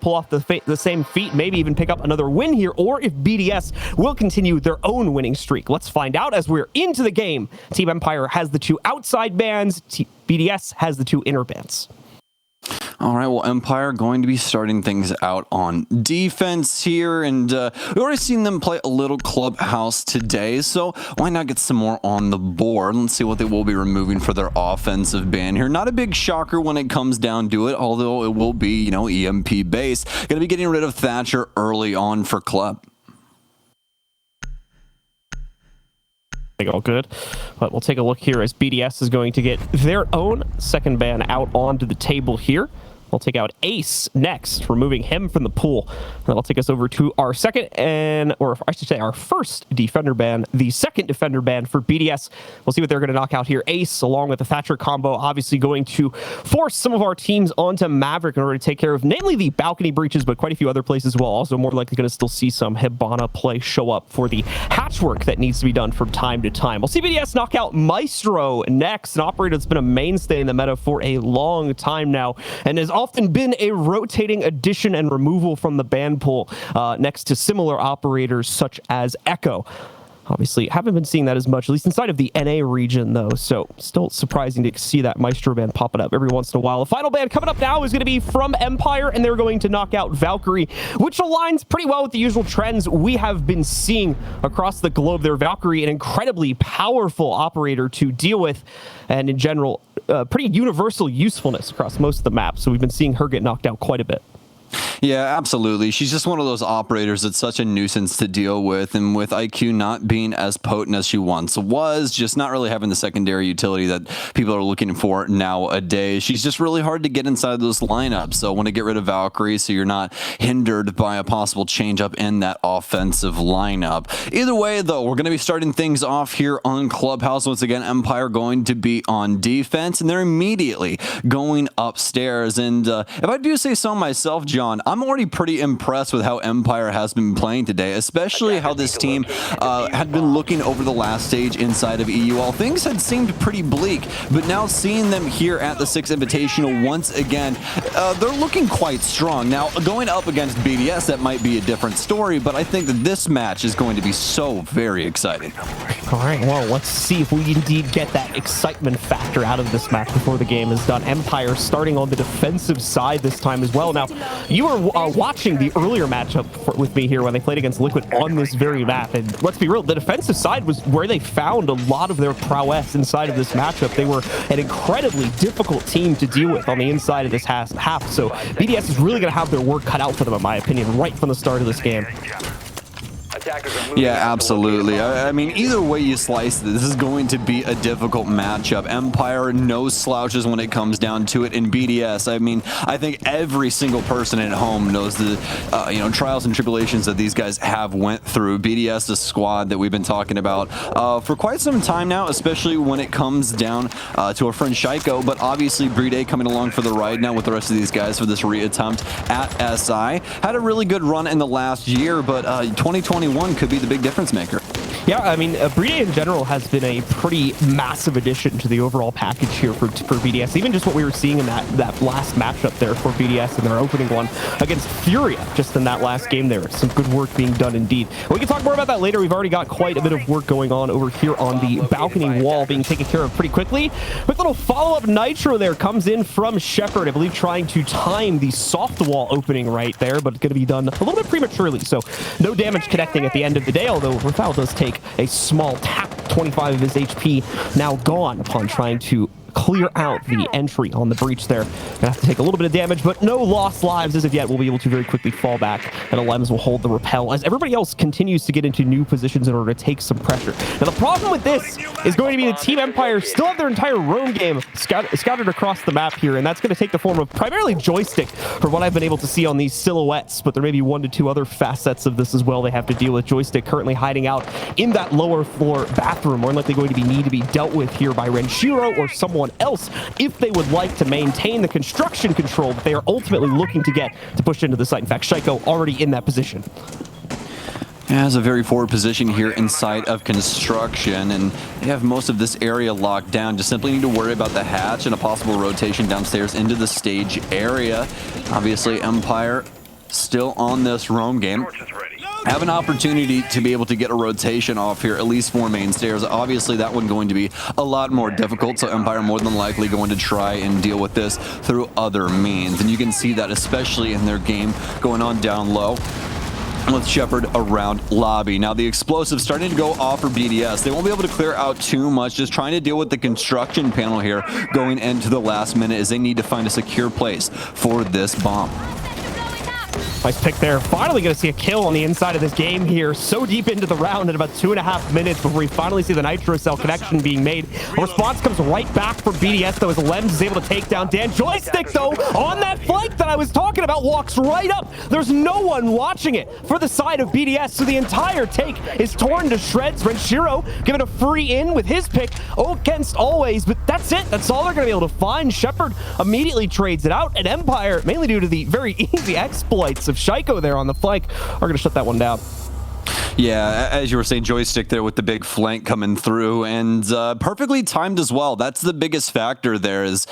pull off the same feat, maybe even pick up another win here, or if BDS will continue their own winning streak. Let's find out as we're into the game. Team Empire has the 2 outside bans. BDS has the 2 inner bans. All right, well, Empire going to be starting things out on defense here, and we've already seen them play a little clubhouse today, so why not get some more on the board? Let's see what they will be removing for their offensive ban here. Not a big shocker when it comes down to it, although it will be, you know, EMP based. Going to be getting rid of Thatcher early on for Club. All good, but we'll take a look here as BDS is going to get their own second ban out onto the table here. We'll take out Ace next, removing him from the pool. That'll take us over to our second or I should say our first defender ban, the second defender ban for BDS. We'll see what they're going to knock out here. Ace, along with the Thatcher combo, obviously going to force some of our teams onto Maverick in order to take care of namely the balcony breaches, but quite a few other places as well. Also more likely going to still see some Hibana play show up for the hatch work that needs to be done from time to time. We'll see BDS knock out Maestro next, an operator that's been a mainstay in the meta for a long time now, and has often been a rotating addition and removal from the ban pool next to similar operators such as Echo. Obviously, haven't been seeing that as much, at least inside of the NA region, though. So, still surprising to see that Maestro ban popping up every once in a while. The final ban coming up now is going to be from Empire, and they're going to knock out Valkyrie, which aligns pretty well with the usual trends we have been seeing across the globe there. Valkyrie, an incredibly powerful operator to deal with, and in general, pretty universal usefulness across most of the maps. So, we've been seeing her get knocked out quite a bit. Yeah, absolutely. She's just one of those operators that's such a nuisance to deal with, and with IQ not being as potent as she once was, just not really having the secondary utility that people are looking for nowadays. She's just really hard to get inside those lineups. So I want to get rid of Valkyrie so you're not hindered by a possible change up in that offensive lineup. Either way, though, we're going to be starting things off here on Clubhouse. Once again, Empire going to be on defense, and they're immediately going upstairs. And if I do say so myself, John, I'm already pretty impressed with how Empire has been playing today, especially how this team had been looking over the last stage inside of EUL. Things had seemed pretty bleak, but now seeing them here at the Six Invitational once again, they're looking quite strong. Now, going up against BDS, that might be a different story, but I think that this match is going to be so very exciting. All right, well, let's see if we indeed get that excitement factor out of this match before the game is done. Empire starting on the defensive side this time as well. Now, you were watching the earlier matchup with me here when they played against Liquid on this very map, and let's be real, the defensive side was where they found a lot of their prowess inside of this matchup. They were an incredibly difficult team to deal with on the inside of this half, so BDS is really going to have their work cut out for them, in my opinion, right from the start of this game. Yeah, absolutely. I mean, either way you slice this is going to be a difficult matchup. Empire, no slouches when it comes down to it. In BDS, I mean, I think every single person at home knows the trials and tribulations that these guys have went through. BDS, the squad that we've been talking about for quite some time now, especially when it comes down to our friend Shaiko. But obviously, Brede coming along for the ride now with the rest of these guys for this reattempt at SI. Had a really good run in the last year, but 2021 could be the big difference maker. Yeah, I mean, Brede in general has been a pretty massive addition to the overall package here for BDS. Even just what we were seeing in that last matchup there for BDS in their opening one against Furia, just in that last game there. Some good work being done indeed. We can talk more about that later. We've already got quite a bit of work going on over here on the balcony wall being taken care of pretty quickly. Quick little follow-up Nitro there comes in from Shepard, I believe trying to time the soft wall opening right there, but it's going to be done a little bit prematurely, so no damage connecting at the end of the day, although Rafal does take a small tap. 25 of his HP now gone upon trying to clear out the entry on the breach there. Gonna have to take a little bit of damage, but no lost lives as of yet. We'll be able to very quickly fall back, and Alems will hold the repel as everybody else continues to get into new positions in order to take some pressure. Now, the problem with this is going to be the Team Empire still have their entire roam game scattered across the map here, and that's going to take the form of primarily joystick for what I've been able to see on these silhouettes, but there may be 1 to 2 other facets of this as well they have to deal with. Joystick currently hiding out in that lower floor bathroom, more than likely going to need to be dealt with here by Renshiro or someone else if they would like to maintain the construction control that they are ultimately looking to get to push into the site. In fact, Shaiko already in that position. Has a very forward position here inside of construction, and they have most of this area locked down. Just simply need to worry about the hatch and a possible rotation downstairs into the stage area. Obviously, Empire still on this roam game. Have an opportunity to be able to get a rotation off here, at least 4 main stairs. Obviously, that one going to be a lot more difficult, so Empire more than likely going to try and deal with this through other means. And you can see that especially in their game going on down low with Shepard around lobby. Now the explosives starting to go off for BDS. They won't be able to clear out too much, just trying to deal with the construction panel here going into the last minute as they need to find a secure place for this bomb. Nice pick there. Finally going to see a kill on the inside of this game here. So deep into the round at about 2.5 minutes before we finally see the Nitro Cell connection being made. A response comes right back from BDS, though, as Lems is able to take down Dan. Joystick, though, on that flank that I was talking about, walks right up. There's no one watching it for the side of BDS, so the entire take is torn to shreds. Renshiro given a free in with his pick against Always, but that's it. That's all they're going to be able to find. Shepard immediately trades it out, and Empire, mainly due to the very easy exploits of Shaiko there on the flank, are going to shut that one down. Yeah, as you were saying, Joystick there with the big flank coming through, and perfectly timed as well. That's the biggest factor there is,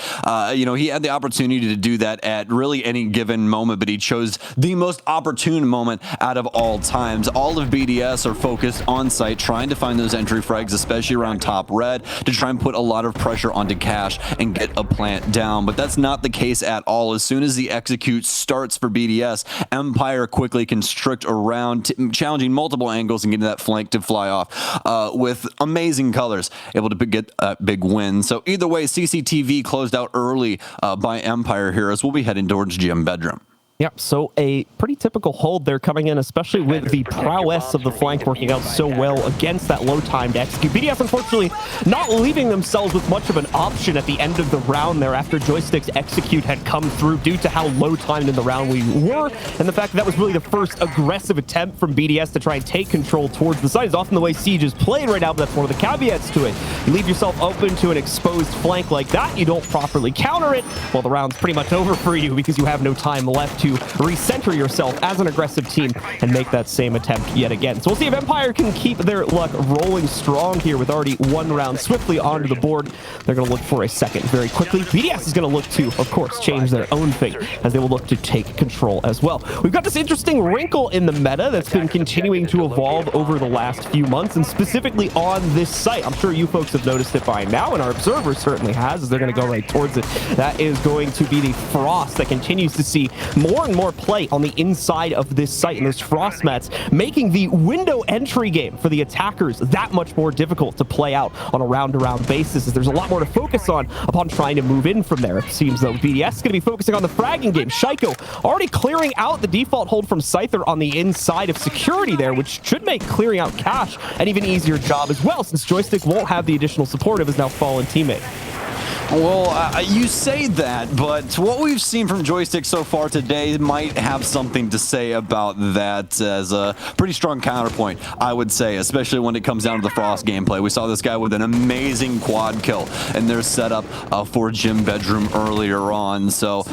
you know, he had the opportunity to do that at really any given moment, but he chose the most opportune moment out of all times. All of BDS are focused on site, trying to find those entry frags, especially around top red, to try and put a lot of pressure onto Cash and get a plant down, but that's not the case at all. As soon as the execute starts for BDS, Empire quickly constrict around, challenging multiple angles and getting that flank to fly off with amazing colors, able to get a big win. So either way, CCTV closed out early by Empire here as we'll be heading towards Gym Bedroom. Yep, so a pretty typical hold there coming in, especially with the prowess of the flank working out so well against that low time to execute. BDS, unfortunately, not leaving themselves with much of an option at the end of the round there after Joystick's execute had come through due to how low timed in the round we were, and the fact that was really the first aggressive attempt from BDS to try and take control towards the side. Is often the way Siege is played right now, but that's one of the caveats to it. You leave yourself open to an exposed flank like that, you don't properly counter it, well, the round's pretty much over for you because you have no time left to recenter yourself as an aggressive team and make that same attempt yet again. So we'll see if Empire can keep their luck rolling strong here with already one round swiftly onto the board. They're going to look for a second very quickly. BDS is going to look to, of course, change their own fate as they will look to take control as well. We've got this interesting wrinkle in the meta that's been continuing to evolve over the last few months, and specifically on this site. I'm sure you folks have noticed it by now, and our observer certainly has, as they're going to go right towards it. That is going to be the Frost that continues to see more and more play on the inside of this site, and those frost mats making the window entry game for the attackers that much more difficult to play out on a round-to-round basis, as there's a lot more to focus on upon trying to move in from there. It seems though BDS is going to be focusing on the fragging game. Shaiko already clearing out the default hold from Scyther on the inside of security there, which should make clearing out Cash an even easier job as well, since Joystick won't have the additional support of his now fallen teammate. Well, you say that, but what we've seen from Joystick so far today might have something to say about that as a pretty strong counterpoint, I would say, especially when it comes down to the Frost gameplay. We saw this guy with an amazing quad kill in their setup for Gym Bedroom earlier on, so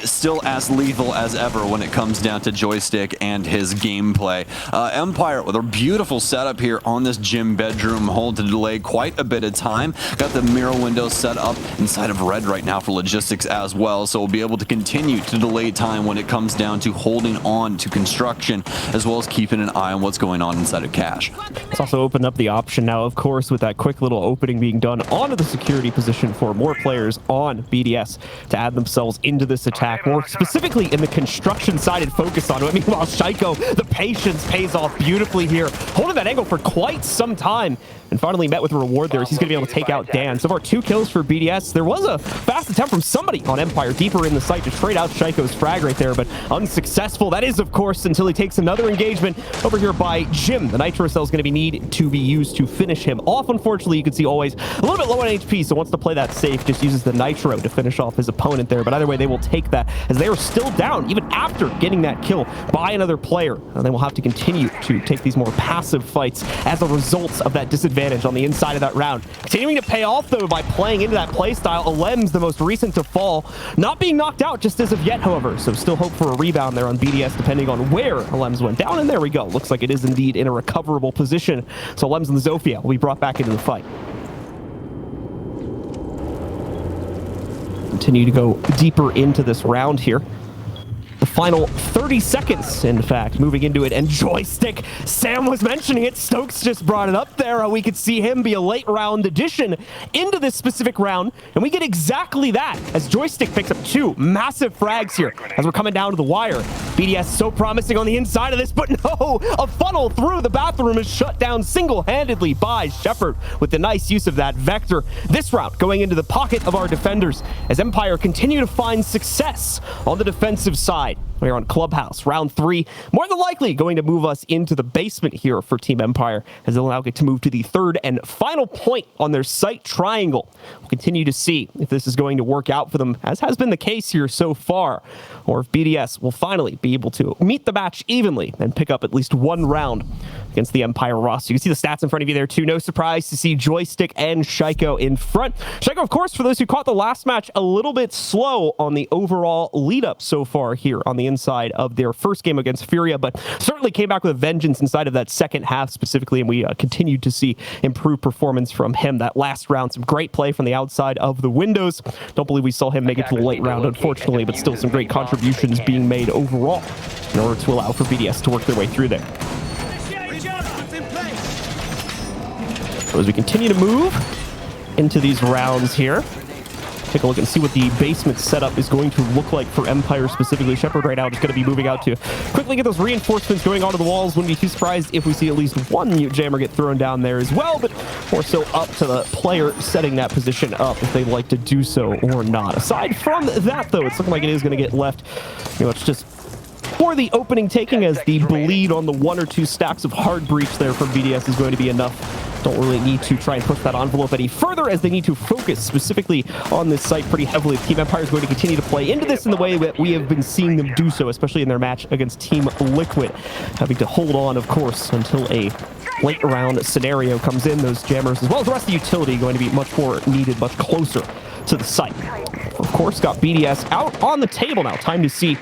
still as lethal as ever when it comes down to Joystick and his gameplay. Empire with a beautiful setup here on this Gym Bedroom hold to delay quite a bit of time. Got the mirror window set up inside of red right now for logistics as well, so we'll be able to continue to delay time when it comes down to holding on to construction, as well as keeping an eye on what's going on inside of Cash. It's also opened up the option now, of course, with that quick little opening being done onto the security position for more players on BDS to add themselves into this attack, more specifically in the construction-sided focus on it. Meanwhile, Shaiko, the patience pays off beautifully here, holding that angle for quite some time, and finally met with a reward there as he's going to be able to take out Dan. So far, 2 kills for BDS. There was a fast attempt from somebody on Empire deeper in the site to trade out Shaiko's frag right there, but unsuccessful. That is, of course, until he takes another engagement over here by Jim. The Nitro Cell is going to need to be used to finish him off. Unfortunately, you can see Always a little bit low on HP, so wants to play that safe, just uses the Nitro to finish off his opponent there. But either way, they will take that as they are still down, even after getting that kill by another player. And they will have to continue to take these more passive fights as a result of that disadvantage on the inside of that round. Continuing to pay off, though, by playing into that playstyle. Alems, the most recent to fall, not being knocked out just as of yet, however, so still hope for a rebound there on BDS depending on where Alems went down, and there we go. Looks like it is indeed in a recoverable position, so Alems and the Zofia will be brought back into the fight. Continue to go deeper into this round here. The final 30 seconds, in fact, moving into it. And Joystick, Sam was mentioning it. Stokes just brought it up there. We could see him be a late round addition into this specific round. And we get exactly that as Joystick picks up 2 massive frags here as we're coming down to the wire. BDS so promising on the inside of this, but no, a funnel through the bathroom is shut down single-handedly by Shepard with the nice use of that vector. This round going into the pocket of our defenders as Empire continue to find success on the defensive side. We're on Clubhouse, round 3, more than likely going to move us into the basement here for Team Empire, as they'll now get to move to the 3rd and final point on their site triangle. We'll continue to see if this is going to work out for them, as has been the case here so far, or if BDS will finally be able to meet the match evenly and pick up at least 1 round against the Empire roster. You can see the stats in front of you there too. No surprise to see Joystick and Shaiko in front. Shaiko, of course, for those who caught the last match, a little bit slow on the overall lead up so far here on the inside of their first game against Furia, but certainly came back with a vengeance inside of that second half specifically, and we continued to see improved performance from him. That last round, some great play from the outside of the windows. Don't believe we saw him make it to the late round, unfortunately, but still some great contributions being made overall in order to allow for BDS to work their way through there. So as we continue to move into these rounds here, take a look and see what the basement setup is going to look like for Empire specifically. Shepard right now just going to be moving out to quickly get those reinforcements going onto the walls. Wouldn't be too surprised if we see at least 1 mute jammer get thrown down there as well, but more so up to the player setting that position up if they'd like to do so or not. Aside from that, though, it's looking like it is going to get left, it's just for the opening taking, as the bleed on the 1 or 2 stacks of hard breach there from BDS is going to be enough. Don't really need to try and push that envelope any further, as they need to focus specifically on this site pretty heavily. Team Empire is going to continue to play into this in the way that we have been seeing them do so, especially in their match against Team Liquid, having to hold on, of course, until a late round scenario comes in. Those jammers, as well as the rest of the utility, going to be much more needed, much closer to the site. Of course, got BDS out on the table now. Time to see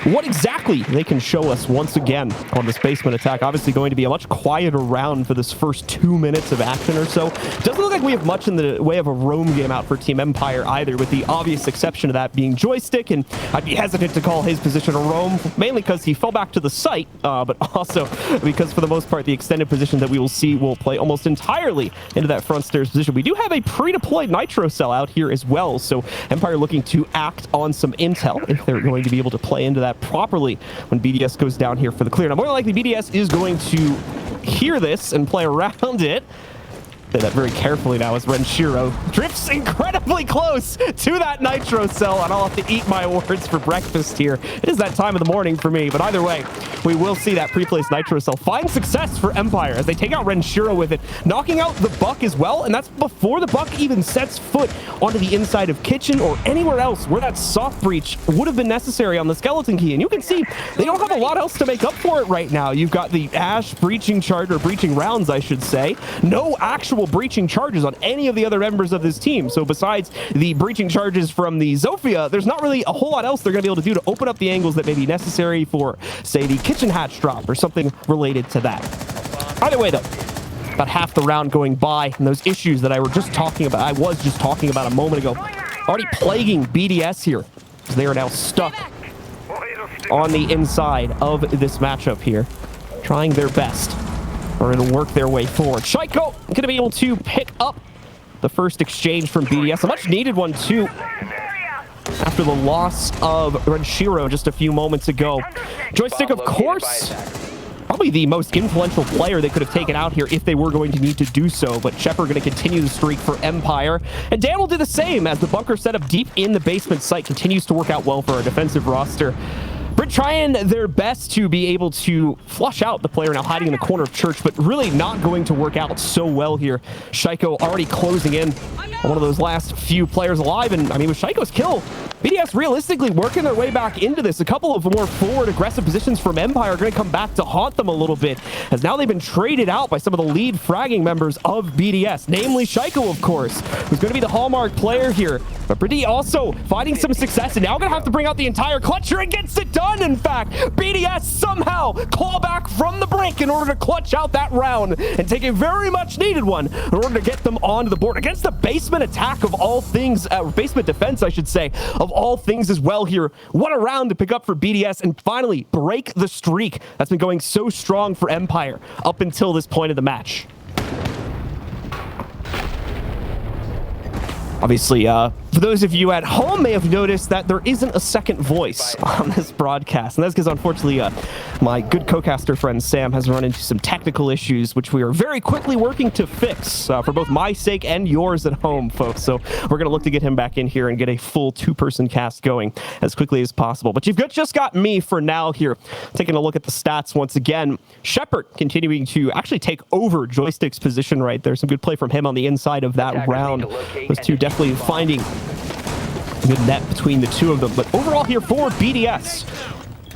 what exactly they can show us once again on this basement attack. Obviously going to be a much quieter round for this first 2 minutes of action or so. Doesn't look like we have much in the way of a roam game out for Team Empire either, with the obvious exception of that being Joystick, and I'd be hesitant to call his position a roam, mainly because he fell back to the site, but also because for the most part the extended position that we will see will play almost entirely into that front stairs position. We do have a pre-deployed nitro cell out here as well, so Empire looking to act on some intel if they're going to be able to play into that properly when BDS goes down here for the clear. Now, more than likely, BDS is going to hear this and play around it. Say that very carefully now as Renshiro drifts incredibly close to that nitro cell, and I'll have to eat my words for breakfast here. It is that time of the morning for me, but either way, we will see that pre-placed nitro cell find success for Empire as they take out Renshiro with it, knocking out the Buck as well, and that's before the Buck even sets foot onto the inside of Kitchen or anywhere else where that soft breach would have been necessary on the skeleton key. And you can see they don't have a lot else to make up for it right now. You've got the Ash breaching charge, or breaching rounds, I should say. No actual breaching charges on any of the other members of this team. So besides the breaching charges from the Zofia, there's not really a whole lot else they're going to be able to do to open up the angles that may be necessary for, say, the kitchen hatch drop or something related to that. Either way, though, about half the round going by, and those issues that I was just talking about a moment ago, already plaguing BDS here, as they are now stuck on the inside of this matchup here, trying their best or to work their way forward. Shaiko going to be able to pick up the first exchange from BDS. A much needed one, too, after the loss of Renshiro just a few moments ago. Joystick, of course, probably the most influential player they could have taken out here if they were going to need to do so, but Shepard going to continue the streak for Empire. And Dan will do the same as the bunker setup deep in the basement site continues to work out well for our defensive roster. Brit trying their best to be able to flush out the player now hiding in the corner of Church, but really not going to work out so well here. Shaiko already closing in on one of those last few players alive, and I mean, with Shaiko's kill, BDS realistically working their way back into this. A couple of more forward aggressive positions from Empire are going to come back to haunt them a little bit, as now they've been traded out by some of the lead fragging members of BDS, namely Shaiko, of course, who's going to be the hallmark player here. But Brady also finding some success, and now going to have to bring out the entire clutch here and gets it done, in fact. BDS somehow claw back from the brink in order to clutch out that round and take a very much needed one in order to get them onto the board against the basement attack of all things, basement defense, I should say, of all things as well here. What a round to pick up for BDS and finally break the streak that's been going so strong for Empire up until this point of the match. Obviously, for those of you at home may have noticed that there isn't a second voice on this broadcast. And that's because, unfortunately, my good co-caster friend Sam has run into some technical issues, which we are very quickly working to fix for both my sake and yours at home, folks. So we're going to look to get him back in here and get a full two-person cast going as quickly as possible. But you've just got me for now here. Taking a look at the stats once again. Shepard continuing to actually take over Joystick's position right there. Some good play from him on the inside of that round. Those two definitely finding a good net between the two of them. But overall here for BDS,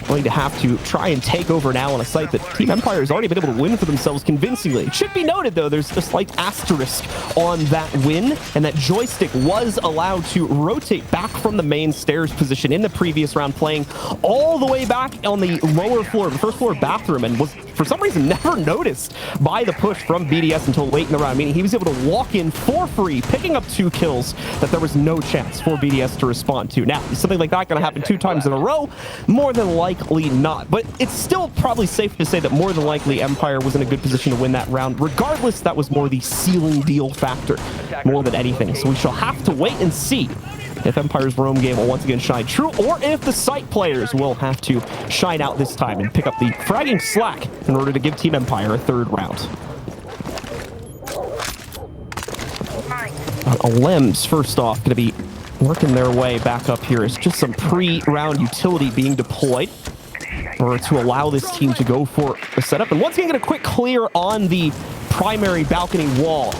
going to have to try and take over now on a site that Team Empire has already been able to win for themselves convincingly. It should be noted, though, there's a slight asterisk on that win, and that Joystick was allowed to rotate back from the main stairs position in the previous round, playing all the way back on the lower floor, the first floor bathroom, and was, for some reason, never noticed by the push from BDS until late in the round, meaning he was able to walk in for free, picking up 2 kills that there was no chance for BDS to respond to. Now, is something like that going to happen 2 times in a row? More than likely not, but it's still probably safe to say that more than likely Empire was in a good position to win that round. Regardless, that was more the sealing deal factor more than anything. So we shall have to wait and see if Empire's roam game will once again shine true, or if the site players will have to shine out this time and pick up the fragging slack in order to give Team Empire a 3rd round. Lems, first off, going to be working their way back up here. It's just some pre-round utility being deployed in order to allow this team to go for a setup. And once again, get a quick clear on the primary balcony wall.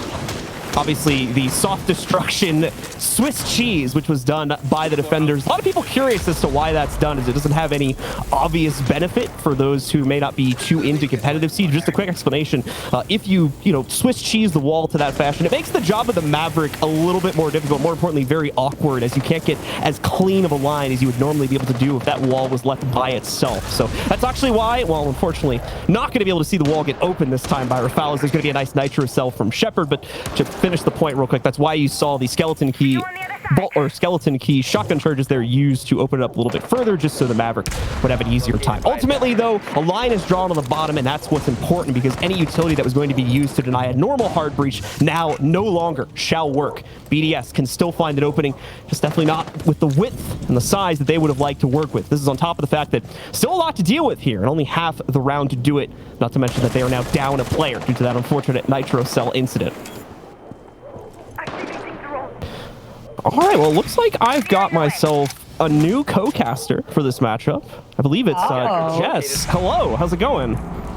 Obviously, the soft destruction Swiss cheese, which was done by the defenders. A lot of people curious as to why that's done, as it doesn't have any obvious benefit for those who may not be too into competitive Siege. Just a quick explanation. If you Swiss cheese the wall to that fashion, it makes the job of the Maverick a little bit more difficult, more importantly, very awkward, as you can't get as clean of a line as you would normally be able to do if that wall was left by itself. So that's actually why, well, unfortunately, not going to be able to see the wall get open this time by Rafales. There's going to be a nice nitro cell from Shepard, but to finish the point real quick, that's why you saw the skeleton key shotgun charges there used to open it up a little bit further, just so the Maverick would have an easier time. Ultimately, though, a line is drawn on the bottom, and that's what's important, because any utility that was going to be used to deny a normal hard breach now no longer shall work. BDS can still find an opening, just definitely not with the width and the size that they would have liked to work with. This is on top of the fact that still a lot to deal with here, and only half the round to do it, not to mention that they are now down a player due to that unfortunate nitro cell incident. All right, well, it looks like I've got myself a new co-caster for this matchup. I believe it's Jess. Hello, how's it going?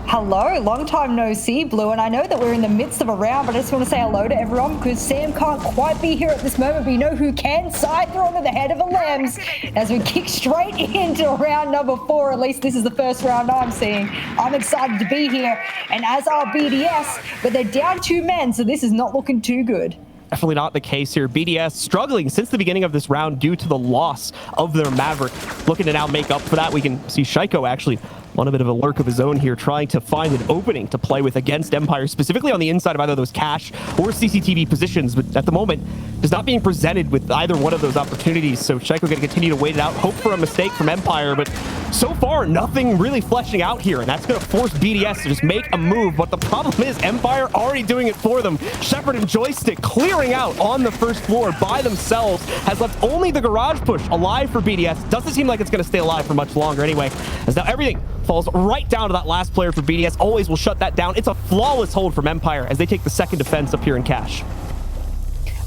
Hello, long time no see, Blue, and I know that we're in the midst of a round, but I just want to say hello to everyone because Sam can't quite be here at this moment, but you know who can? Scyther onto the head of a Lems as we kick straight into round number 4. At least this is the first round I'm seeing. I'm excited to be here, and as are BDS, but they're down 2 men, so this is not looking too good. Definitely not the case here. BDS struggling since the beginning of this round due to the loss of their Maverick. Looking to now make up for that. We can see Shaiko actually on a bit of a lurk of his own here, trying to find an opening to play with against Empire, specifically on the inside of either those cache or CCTV positions, but at the moment is not being presented with either one of those opportunities. So Shaiko going to continue to wait it out, hope for a mistake from Empire, but so far nothing really fleshing out here, and that's going to force BDS to just make a move. But the problem is Empire already doing it for them. Shepard and Joystick clearing out on the first floor by themselves has left only the garage push alive for BDS. Doesn't seem like it's going to stay alive for much longer anyway, as now everything falls right down to that last player for BDS. Always will shut that down. It's a flawless hold from Empire as they take the second defense up here in cash.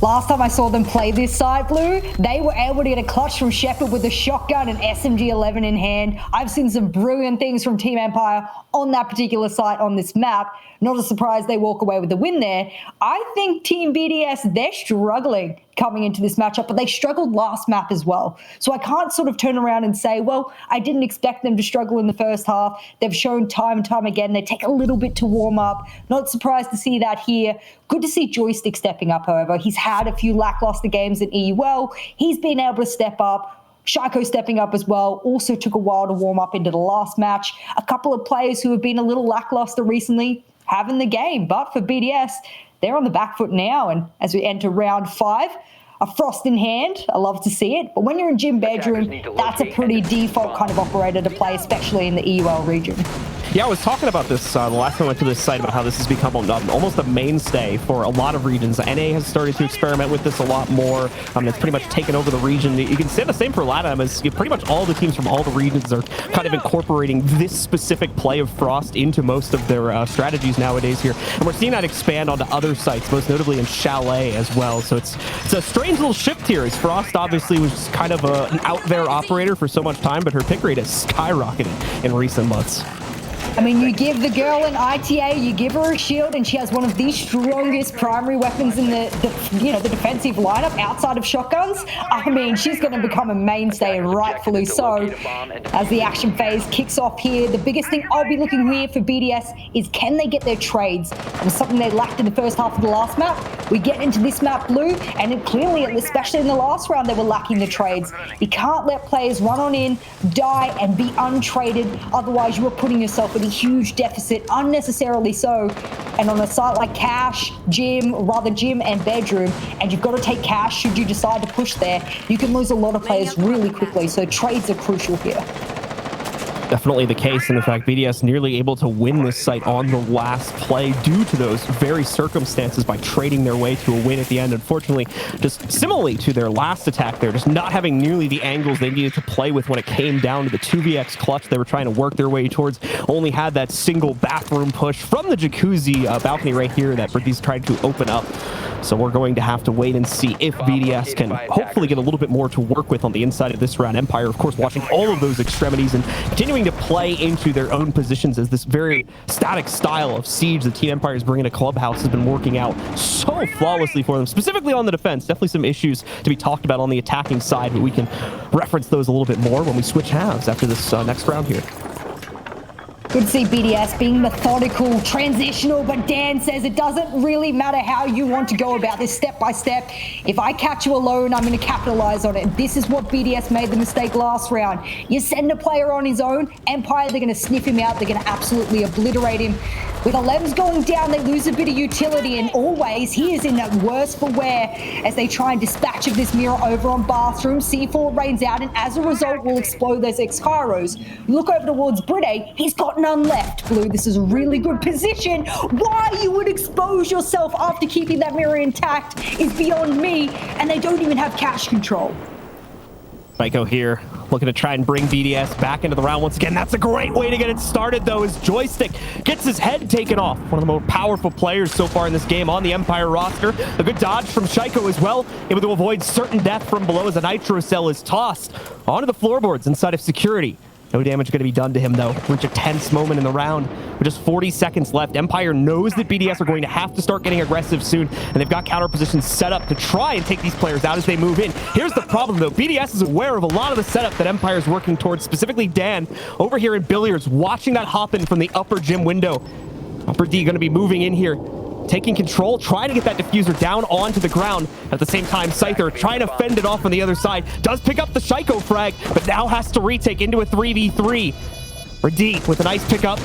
Last time I saw them play this side, Blue, they were able to get a clutch from Shepard with a shotgun and SMG-11 in hand. I've seen some brilliant things from Team Empire on that particular site on this map. Not a surprise they walk away with the win there. I think Team BDS, they're struggling. coming into this matchup, but they struggled last map as well. So I can't sort of turn around and say, well, I didn't expect them to struggle in the first half. They've shown time and time again they take a little bit to warm up. Not surprised to see that here. Good to see Joystick stepping up, however. He's had a few lackluster games in EUL. He's been able to step up. Shaiko stepping up as well. Also took a while to warm up into the last match. A couple of players who have been a little lackluster recently having the game. But for BDS, they're on the back foot now. And as we enter round 5, a frost in hand. I love to see it. But when you're in gym bedroom, that's a pretty default kind of operator to play, especially in the EUL region. Yeah, I was talking about this the last time I went to this site about how this has become almost a mainstay for a lot of regions. NA has started to experiment with this a lot more. It's pretty much taken over the region. You can say the same for LATAM, as pretty much all the teams from all the regions are kind of incorporating this specific play of Frost into most of their strategies nowadays here. And we're seeing that expand onto other sites, most notably in Chalet as well. So it's a strange little shift here, as Frost obviously was kind of an out there operator for so much time, but her pick rate has skyrocketed in recent months. I mean, you give the girl an ITA, you give her a shield, and she has one of the strongest primary weapons in the defensive lineup outside of shotguns. I mean, she's going to become a mainstay, and rightfully so. As the action phase kicks off here, the biggest thing I'll be looking here for BDS is, can they get their trades? It was something they lacked in the first half of the last map. We get into this map, Blue, and it clearly, especially in the last round, they were lacking the trades. You can't let players run on in, die, and be untraded. Otherwise, you are putting yourself in a huge deficit, unnecessarily so. And on a site like Gym and Bedroom, and you've got to take Cash should you decide to push there, you can lose a lot of players really quickly. So trades are crucial here. Definitely the case, and in fact, BDS nearly able to win this site on the last play due to those very circumstances by trading their way to a win at the end. Unfortunately, just similarly to their last attack there, just not having nearly the angles they needed to play with when it came down to the 2vx clutch they were trying to work their way towards. Only had that single bathroom push from the jacuzzi balcony right here that Britney's tried to open up. So we're going to have to wait and see if BDS can hopefully get a little bit more to work with on the inside of this round. Empire, of course, watching all of those extremities and continuing to play into their own positions, as this very static style of siege that Team Empire is bringing to Clubhouse has been working out so flawlessly for them, specifically on the defense. Definitely some issues to be talked about on the attacking side, but we can reference those a little bit more when we switch halves after this next round here. Good to see BDS being methodical, transitional, but Dan says it doesn't really matter how you want to go about this step by step. If I catch you alone, I'm going to capitalize on it. This is what BDS made the mistake last round. You send a player on his own, Empire, they're going to sniff him out. They're going to absolutely obliterate him. With Alems going down, they lose a bit of utility, and always he is in that worse for wear as they try and dispatch of this mirror over on Bathroom. C4 rains out, and as a result will explode those X-Kairos. Look over towards Bride, he's got none left. Blue, this is a really good position. Why you would expose yourself after keeping that mirror intact is beyond me, and they don't even have cash control. Maiko here, looking to try and bring BDS back into the round once again. That's a great way to get it started, though, as Joystick gets his head taken off. One of the more powerful players so far in this game on the Empire roster. A good dodge from Shaiko as well, able to avoid certain death from below as a Nitro Cell is tossed onto the floorboards inside of security. No damage going to be done to him, though. Reach a tense moment in the round with just 40 seconds left. Empire knows that BDS are going to have to start getting aggressive soon, and they've got counter positions set up to try and take these players out as they move in. Here's the problem, though. BDS is aware of a lot of the setup that Empire is working towards, specifically Dan over here in Billiards, watching that hop in from the upper gym window. Upper D going to be moving in here, taking control, trying to get that diffuser down onto the ground. At the same time, Scyther trying to fend it off on the other side. Does pick up the Shaiko frag, but now has to retake into a 3v3. Radi with a nice pickup,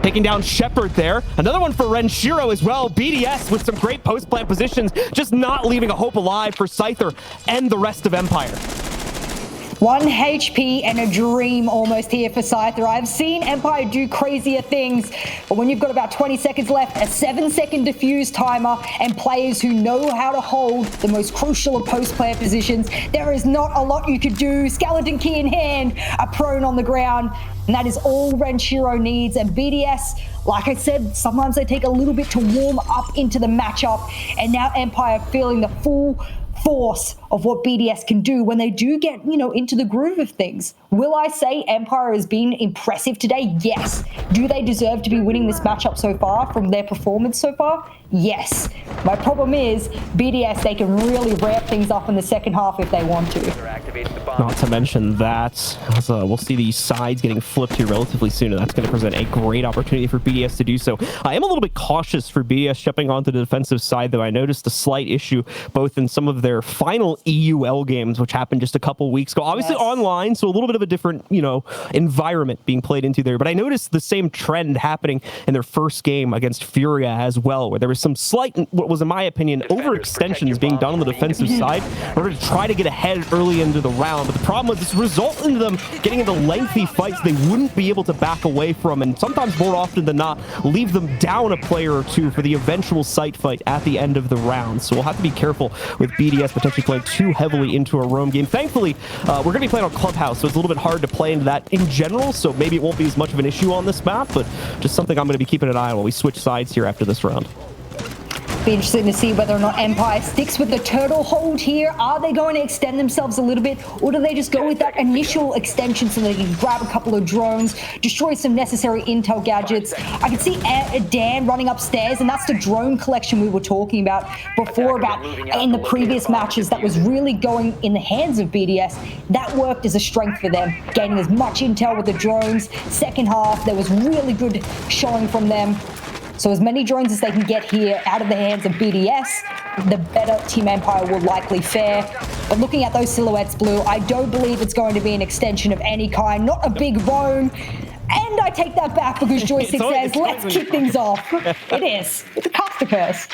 taking down Shepard there. Another one for Renshiro as well. BDS with some great post-plant positions, just not leaving a hope alive for Scyther and the rest of Empire. 1 HP and a dream almost here for Scyther. I've seen Empire do crazier things, but when you've got about 20 seconds left, a 7-second diffuse timer, and players who know how to hold the most crucial of post-player positions, there is not a lot you could do. Skeleton key in hand, a prone on the ground, and that is all Renshiro needs. And BDS, like I said, sometimes they take a little bit to warm up into the matchup, and now Empire feeling the full force of what BDS can do when they do get, into the groove of things. Will I say Empire has been impressive today? Yes. Do they deserve to be winning this matchup so far from their performance so far? Yes. My problem is BDS, they can really ramp things up in the second half if they want to. Not to mention that we'll see these sides getting flipped here relatively soon, and that's going to present a great opportunity for BDS to do so. I am a little bit cautious for BDS stepping onto the defensive side, though. I noticed a slight issue both in some of their final EUL games, which happened just a couple weeks ago. Obviously online, so a little bit of a different, environment being played into there. But I noticed the same trend happening in their first game against Furia as well, where there was some slight, what was in my opinion, overextensions being done on the defensive side in order to try to get ahead early into the round. But the problem was this resulted in them getting into lengthy fights they wouldn't be able to back away from, and sometimes more often than not leave them down a player or two for the eventual site fight at the end of the round. So we'll have to be careful with BDS potentially playing too heavily into a roam game. Thankfully, we're going to be playing on Clubhouse, so it's a little bit hard to play into that in general, so maybe it won't be as much of an issue on this map, but just something I'm going to be keeping an eye on while we switch sides here after this round. Be interesting to see whether or not Empire sticks with the turtle hold here. Are they going to extend themselves a little bit, or do they just go with that initial extension so they can grab a couple of drones, destroy some necessary intel gadgets? I can see Dan running upstairs, and that's the drone collection we were talking about before, about in the previous matches that was really going in the hands of BDS. That worked as a strength for them, gaining as much intel with the drones. Second half, there was really good showing from them. So as many drones as they can get here out of the hands of BDS, the better Team Empire will likely fare. But looking at those silhouettes, Blue, I don't believe it's going to be an extension of any kind, not a big roam. And I take that back because Joystick says, let's kick things off. It is. It's a caster curse.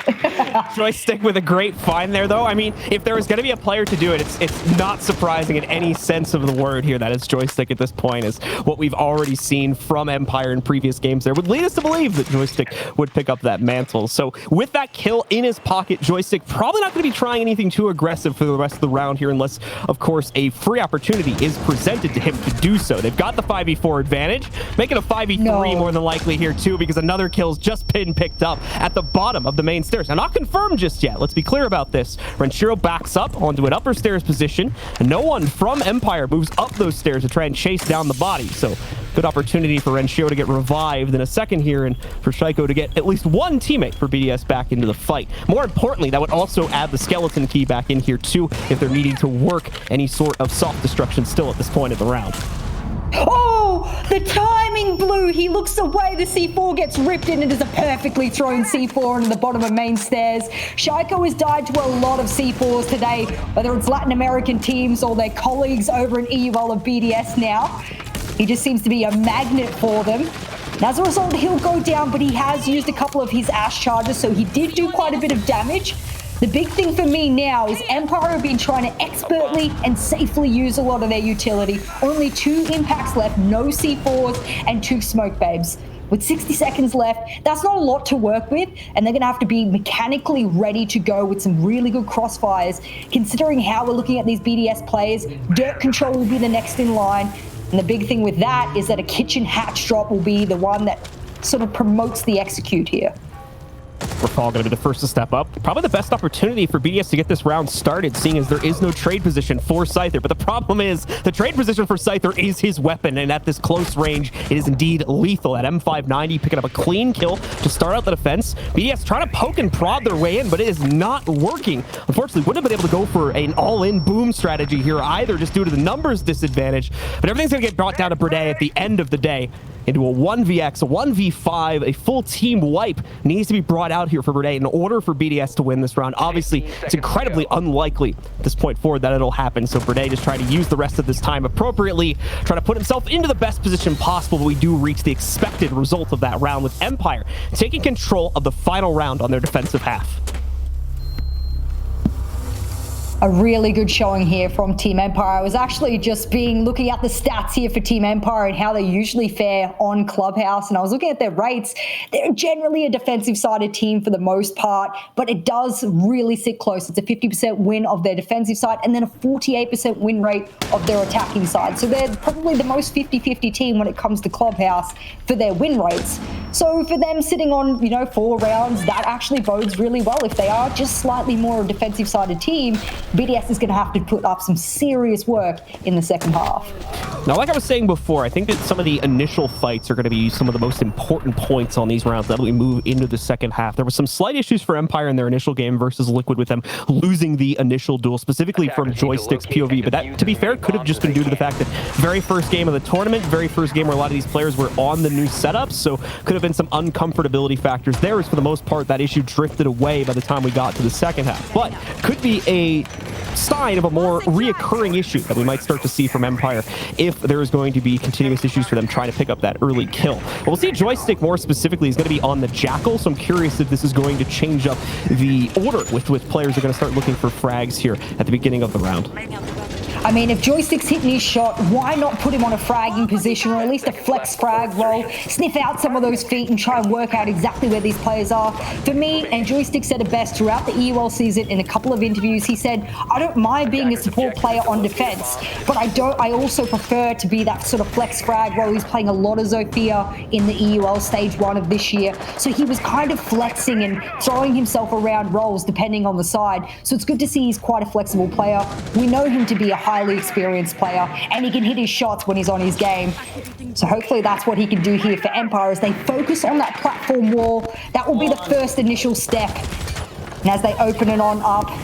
Joystick with a great find there, though. I mean, if there was going to be a player to do it, it's not surprising in any sense of the word here that it's Joystick at this point, is what we've already seen from Empire in previous games there would lead us to believe that Joystick would pick up that mantle. So with that kill in his pocket, Joystick probably not going to be trying anything too aggressive for the rest of the round here, unless, of course, a free opportunity is presented to him to do so. They've got the 5v4 advantage. Make it a 5v3 more than likely here too, because another kill's just been picked up at the bottom of the main stairs. Now, not confirmed just yet. Let's be clear about this. Renshiro backs up onto an upper stairs position, and no one from Empire moves up those stairs to try and chase down the body. So good opportunity for Renshiro to get revived in a second here, and for Shaiko to get at least one teammate for BDS back into the fight. More importantly, that would also add the skeleton key back in here too, if they're needing to work any sort of soft destruction still at this point in the round. Oh, the timing, Blue. He looks away. The C4 gets ripped in. It is a perfectly thrown C4 into the bottom of main stairs. Shaiko has died to a lot of C4s today, whether it's Latin American teams or their colleagues over in EUL of BDS now. He just seems to be a magnet for them. And as a result, he'll go down, but he has used a couple of his Ash charges, so he did do quite a bit of damage. The big thing for me now is Empire have been trying to expertly and safely use a lot of their utility. Only 2 impacts left, no C4s, and 2 smoke babes. With 60 seconds left, that's not a lot to work with, and they're going to have to be mechanically ready to go with some really good crossfires. Considering how we're looking at these BDS players, dirt control will be the next in line. And the big thing with that is that a kitchen hatch drop will be the one that sort of promotes the execute here. Rafal going to be the first to step up. Probably the best opportunity for BDS to get this round started, seeing as there is no trade position for Scyther. But the problem is, the trade position for Scyther is his weapon, and at this close range, it is indeed lethal. At M590, picking up a clean kill to start out the defense. BDS trying to poke and prod their way in, but it is not working. Unfortunately, wouldn't have been able to go for an all-in boom strategy here either, just due to the numbers disadvantage. But everything's going to get brought down to Brede at the end of the day. Into a 1vx, a 1v5, a full team wipe needs to be brought out here for Brede in order for BDS to win this round. Obviously, it's incredibly unlikely at this point forward that it'll happen, so Brede just trying to use the rest of this time appropriately, trying to put himself into the best position possible, but we do reach the expected result of that round with Empire taking control of the final round on their defensive half. A really good showing here from Team Empire. I was actually just looking at the stats here for Team Empire and how they usually fare on Clubhouse, and I was looking at their rates. They're generally a defensive-sided team for the most part, but it does really sit close. It's a 50% win of their defensive side and then a 48% win rate of their attacking side. So they're probably the most 50-50 team when it comes to Clubhouse for their win rates. So for them sitting on, 4 rounds, that actually bodes really well. If they are just slightly more a defensive-sided team, BDS is going to have to put up some serious work in the second half. Now, like I was saying before, I think that some of the initial fights are going to be some of the most important points on these rounds that we move into the second half. There were some slight issues for Empire in their initial game versus Liquid, with them losing the initial duel, specifically from Joystick's POV. But that, to be fair, could have just been due to the fact that very first game of the tournament, very first game where a lot of these players were on the new setups, so could have been some uncomfortability factors there. As for the most part, that issue drifted away by the time we got to the second half. But could be a sign of a more reoccurring issue that we might start to see from Empire if there is going to be continuous issues for them trying to pick up that early kill. But we'll see Joystick more specifically is going to be on the Jackal, so I'm curious if this is going to change up the order with players are going to start looking for frags here at the beginning of the round. I mean, if Joystick's hitting his shot, why not put him on a fragging position, or at least a flex frag roll, sniff out some of those feet and try and work out exactly where these players are. For me, and Joystick said it best throughout the EUL season in a couple of interviews, he said, I don't mind being a support player on defense, but I also prefer to be that sort of flex frag roll. He's playing a lot of Zofia in the EUL stage 1 of this year, so he was kind of flexing and throwing himself around roles depending on the side. So it's good to see he's quite a flexible player. We know him to be a highly experienced player, and he can hit his shots when he's on his game. So hopefully that's what he can do here for Empire as they focus on that platform wall. That will be the first initial step. And as they open it on up,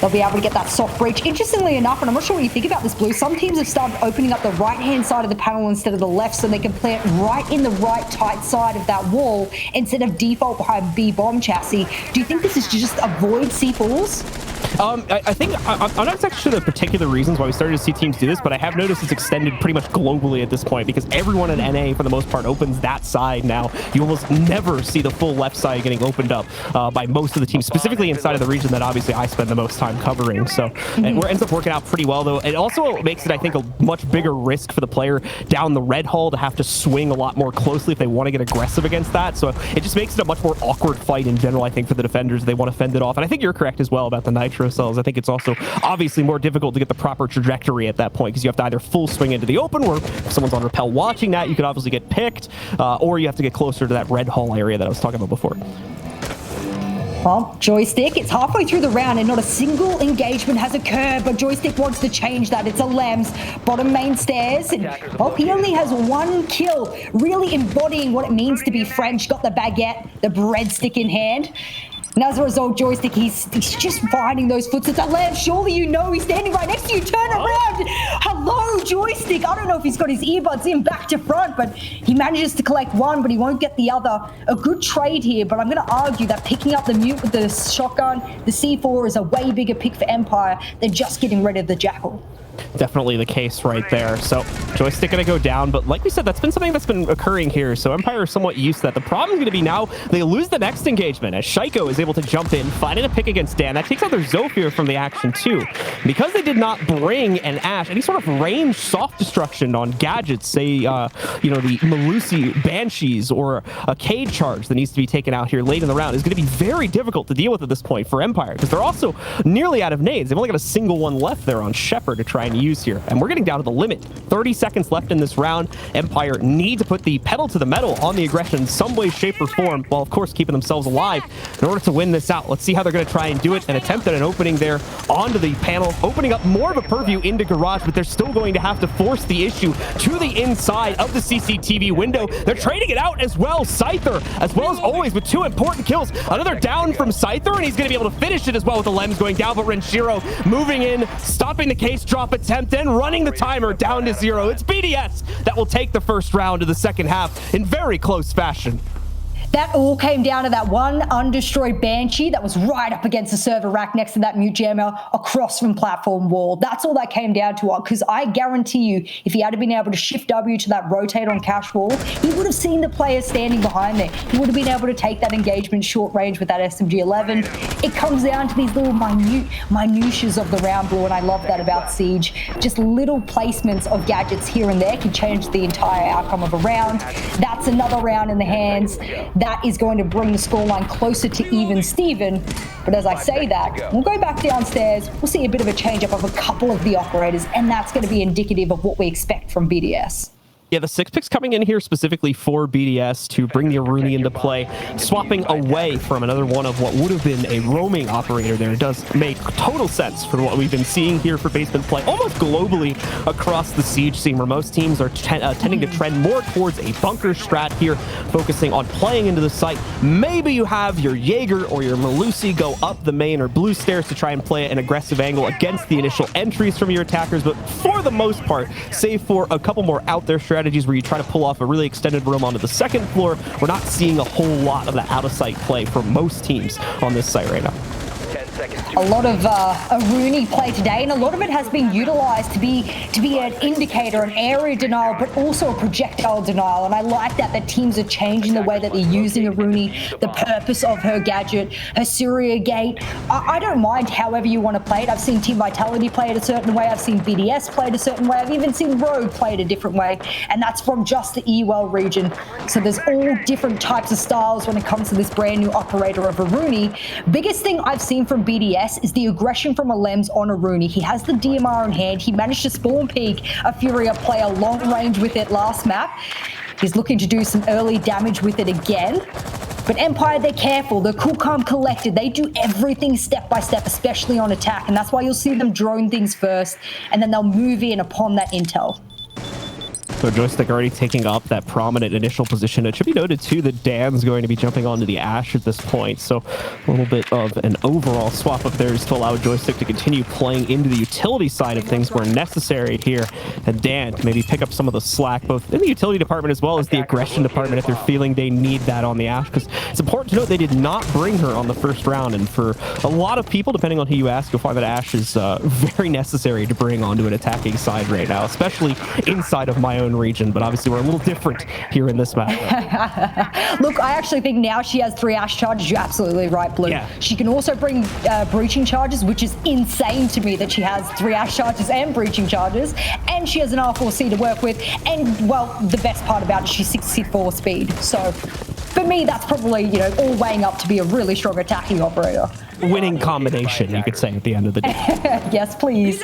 they'll be able to get that soft breach. Interestingly enough, and I'm not sure what you think about this, Blue, some teams have started opening up the right-hand side of the panel instead of the left, so they can plant right in the right tight side of that wall instead of default behind B-bomb chassis. Do you think this is just avoid C4s? I think I'm not exactly sure the particular reasons why we started to see teams do this, but I have noticed it's extended pretty much globally at this point because everyone in NA, for the most part, opens that side now. You almost never see the full left side getting opened up by most of the teams, specifically inside of the region that obviously I spend the most time covering. So it ends up working out pretty well, though. It also makes it, I think, a much bigger risk for the player down the red hall to have to swing a lot more closely if they want to get aggressive against that. So it just makes it a much more awkward fight in general, I think, for the defenders. They want to fend it off. And I think you're correct as well about the Nitro cells. I think it's also obviously more difficult to get the proper trajectory at that point because you have to either full swing into the open, where if someone's on rappel watching that, you could obviously get picked, or you have to get closer to that red hall area that I was talking about before. Well, Joystick, it's halfway through the round and not a single engagement has occurred, but Joystick wants to change that. It's a Lambs, bottom main stairs, and well, he only has 1 kill, really embodying what it means to be French. Got the baguette, the breadstick in hand. And as a result, Joystick, he's just finding those footsteps. That Lamb, surely you know he's standing right next to you. Turn around. Hello, Joystick. I don't know if he's got his earbuds in back to front, but he manages to collect 1, but he won't get the other. A good trade here, but I'm going to argue that picking up the mute with the shotgun, the C4 is a way bigger pick for Empire than just getting rid of the Jackal. Definitely the case right there. So Joystick gonna go down, but like we said, that's been something that's been occurring here, so Empire is somewhat used to that. The problem is gonna be now they lose the next engagement as Shaiko is able to jump in, finding a pick against Dan. That takes out their Zofia from the action too. Because they did not bring an Ash, any sort of range soft destruction on gadgets, say the Melusi Banshees or a Cade charge that needs to be taken out here late in the round, is gonna be very difficult to deal with at this point for Empire, because they're also nearly out of nades. They've only got a single one left there on Shepard to try and use here, and we're getting down to the limit. 30 seconds left in this round. Empire need to put the pedal to the metal on the aggression in some way, shape, or form, while of course keeping themselves alive in order to win this out. Let's see how they're going to try and do it. An attempt at an opening there onto the panel, opening up more of a purview into Garage, but they're still going to have to force the issue to the inside of the CCTV window. They're trading it out as well. Scyther, as well as always, with 2 important kills. Another down from Scyther, and he's going to be able to finish it as well with the Lems going down, but Renshiro moving in, stopping the case drop attempt, and running the timer down to 0. It's BDS that will take the first round of the second half in very close fashion. That all came down to that one undestroyed Banshee that was right up against the server rack next to that mute jammer across from platform wall. That's all that came down to, because I guarantee you, if he had been able to shift W to that rotate on cash wall, he would have seen the player standing behind there. He would have been able to take that engagement short range with that SMG-11. It comes down to these little minutiae of the round, Blue, and I love that about Siege. Just little placements of gadgets here and there can change the entire outcome of a round. That's another round in the hands. That is going to bring the scoreline closer to even Steven. But as I say that, we'll go back downstairs. We'll see a bit of a change up of a couple of the operators, and that's going to be indicative of what we expect from BDS. Yeah, the 6 picks coming in here specifically for BDS to bring the Aruni into play, swapping away from another one of what would have been a roaming operator there. It does make total sense for what we've been seeing here for basement play, almost globally across the Siege scene, where most teams are tending to trend more towards a bunker strat here, focusing on playing into the site. Maybe you have your Jaeger or your Melusi go up the main or blue stairs to try and play an aggressive angle against the initial entries from your attackers, but for the most part, save for a couple more out there strategies where you try to pull off a really extended roam onto the second floor, we're not seeing a whole lot of the out-of-sight play for most teams on this site right now. A lot of Aruni play today, and a lot of it has been utilized to be an indicator, an area denial, but also a projectile denial. And I like that teams are changing the way that they're using Aruni, the purpose of her gadget, her Syria gate. I don't mind however you want to play it. I've seen Team Vitality play it a certain way. I've seen BDS play it a certain way. I've even seen Rogue play it a different way, and that's from just the EUL region. So there's all different types of styles when it comes to this brand new operator of Aruni. Biggest thing I've seen from BDS is the aggression from Alems on Aruni. He has the DMR in hand. He managed to spawn peek a Furia player long range with it last map. He's looking to do some early damage with it again. But Empire, they're careful. They're cool, calm, collected. They do everything step by step, especially on attack. And that's why you'll see them drone things first, and then they'll move in upon that intel. So Joystick already taking up that prominent initial position. It should be noted too that Dan's going to be jumping onto the Ashe at this point. So a little bit of an overall swap up there is to allow Joystick to continue playing into the utility side of things where necessary here. And Dan to maybe pick up some of the slack, both in the utility department as well as the aggression department, if they're feeling they need that on the Ashe. Because it's important to note they did not bring her on the first round. And for a lot of people, depending on who you ask, you'll find that Ashe is very necessary to bring onto an attacking side right now, especially inside of my own region, but obviously we're a little different here in this map. Look, I actually think now she has 3 Ashe charges. You're absolutely right, Blue. Yeah. She can also bring breaching charges, which is insane to me that she has 3 Ashe charges and breaching charges, and she has an R4C to work with, and, well, the best part about it, she's 64 speed. So, for me, that's probably, you know, all weighing up to be a really strong attacking operator. Winning combination, you could say, at the end of the day. Yes, please.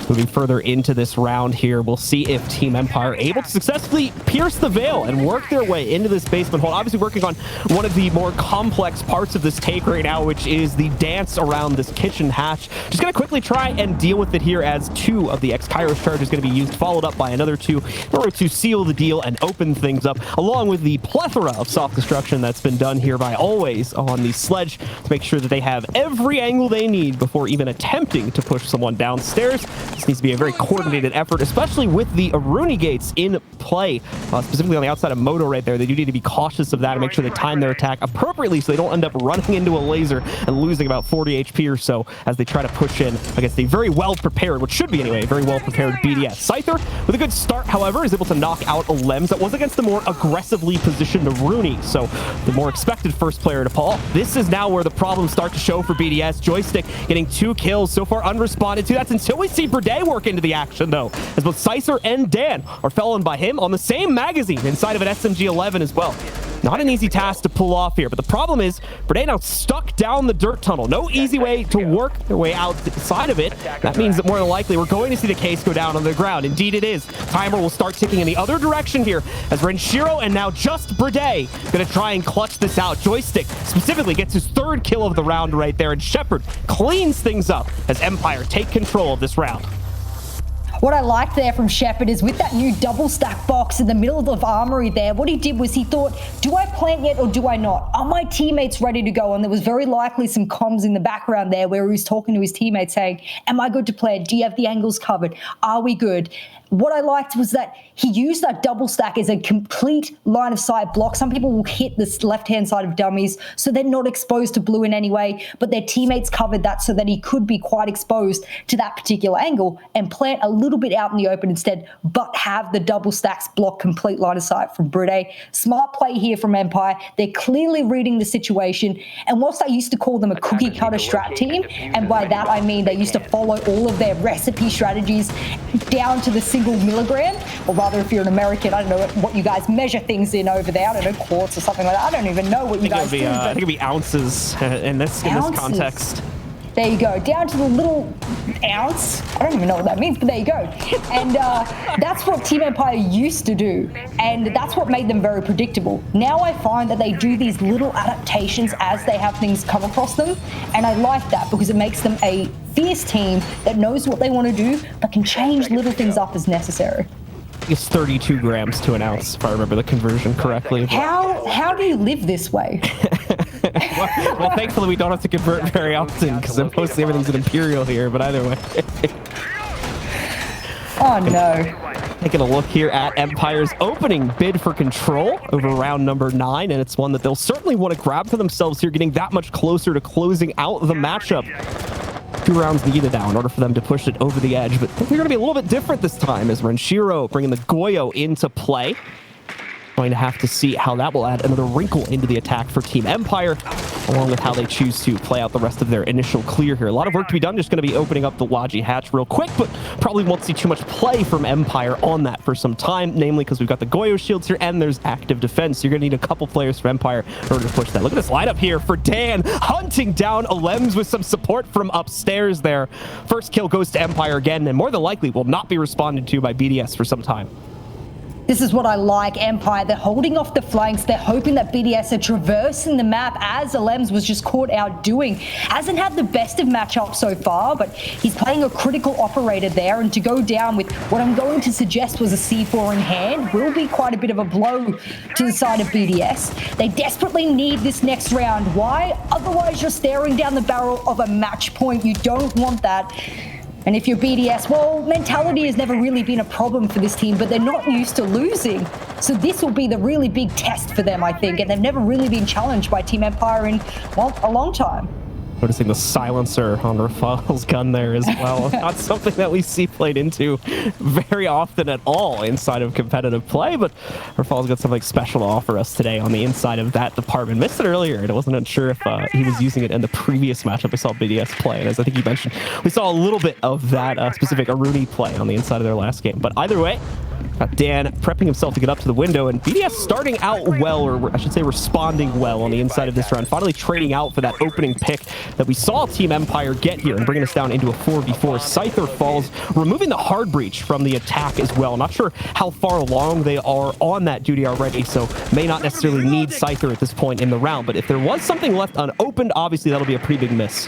Moving further into this round here, we'll see if Team Empire are able to successfully pierce the veil and work their way into this basement hold. Obviously working on one of the more complex parts of this take right now, which is the dance around this kitchen hatch. Just going to quickly try and deal with it here as 2 of the X-Kairos charges going to be used, followed up by another 2 in order to seal the deal and open things up, along with the plethora of soft destruction that's been done here by Always on the sledge to make sure that they have every angle they need before even attempting to push someone downstairs. This needs to be a very coordinated effort, especially with the Aruni gates in play, specifically on the outside of Moto right there. They do need to be cautious of that and make sure they time their attack appropriately so they don't end up running into a laser and losing about 40 HP or so as they try to push in against a very well-prepared, which should be anyway, a very well-prepared BDS. Scyther, with a good start, however, is able to knock out a Lems that was against the more aggressively positioned Aruni, so the more expected first player to fall. This is now where the problems start to show for BDS. Joystick getting 2 kills so far unresponded to. That's until we see Day work into the action, though, as both Sicer and Dan are felon by him on the same magazine inside of an SMG-11 as well. Not an easy task to pull off here, but the problem is Brede now stuck down the dirt tunnel. No easy way to work their way outside of it. That means that more than likely we're going to see the case go down on the ground. Indeed it is. Timer will start ticking in the other direction here as Renshiro and now just Brede going to try and clutch this out. Joystick specifically gets his 3rd kill of the round right there, and Shepard cleans things up as Empire take control of this round. What I liked there from Shepard is with that new double stack box in the middle of Armory there, what he did was he thought, do I plant yet or do I not? Are my teammates ready to go? And there was very likely some comms in the background there where he was talking to his teammates saying, am I good to plant? Do you have the angles covered? Are we good? What I liked was that he used that double stack as a complete line of sight block. Some people will hit this left-hand side of dummies, so they're not exposed to blue in any way, but their teammates covered that so that he could be quite exposed to that particular angle and plant a little bit out in the open instead, but have the double stacks block complete line of sight from Brede. Smart play here from Empire. They're clearly reading the situation, and whilst I used to call them a cookie cutter strat team, and by that I mean they used to follow all of their recipe strategies down to the single milligram, or rather if you're an American, I don't know what you guys measure things in over there, I don't know, quarts or something like that. I don't even know what you guys do. I think it'd be ounces in this context. There you go, down to the little ounce. I don't even know what that means, but there you go. And that's what Team Empire used to do, and that's what made them very predictable. Now I find that they do these little adaptations as they have things come across them, and I like that because it makes them a fierce team that knows what they want to do, but can change little things up as necessary. It's 32 grams to an ounce, if I remember the conversion correctly. How do you live this way? well, thankfully we don't have to convert very often because mostly everything's an Imperial here, but either way. Oh no. Taking a look here at Empire's opening bid for control over round number 9, and it's one that they'll certainly want to grab for themselves here, getting that much closer to closing out the matchup. 2 rounds needed now in order for them to push it over the edge, but they're going to be a little bit different this time as Renshiro bringing the Goyo into play. Going to have to see how that will add another wrinkle into the attack for Team Empire, along with how they choose to play out the rest of their initial clear here. A lot of work to be done, just going to be opening up the Logi hatch real quick, but probably won't see too much play from Empire on that for some time, namely because we've got the Goyo shields here and there's active defense. You're going to need a couple players from Empire in order to push that. Look at this lineup here for Dan, hunting down Alems with some support from upstairs there. First kill goes to Empire again, and more than likely will not be responded to by BDS for some time. This is what I like, Empire. They're holding off the flanks. They're hoping that BDS are traversing the map as Alems was just caught out doing. Hasn't had the best of matchups so far, but he's playing a critical operator there, and to go down with what I'm going to suggest was a C4 in hand will be quite a bit of a blow to the side of BDS. They desperately need this next round. Why? Otherwise, you're staring down the barrel of a match point. You don't want that. And if you're BDS, well, mentality has never really been a problem for this team, but they're not used to losing. So this will be the really big test for them, I think, and they've never really been challenged by Team Empire in, well, a long time. Noticing the silencer on Rafal's gun there as well. Not something that we see played into very often at all inside of competitive play, but Rafal's got something special to offer us today on the inside of that department. Missed it earlier, and I wasn't sure if he was using it in the previous matchup we saw BDS play, and as I think you mentioned, we saw a little bit of that specific Aruni play on the inside of their last game. But either way, Dan prepping himself to get up to the window, and BDS starting out well, or I should say responding well on the inside of this round, finally trading out for that opening pick that we saw Team Empire get here and bringing us down into a 4v4. Scyther falls, removing the hard breach from the attack as well. Not sure how far along they are on that duty already, so may not necessarily need Scyther at this point in the round, but if there was something left unopened, obviously that'll be a pretty big miss.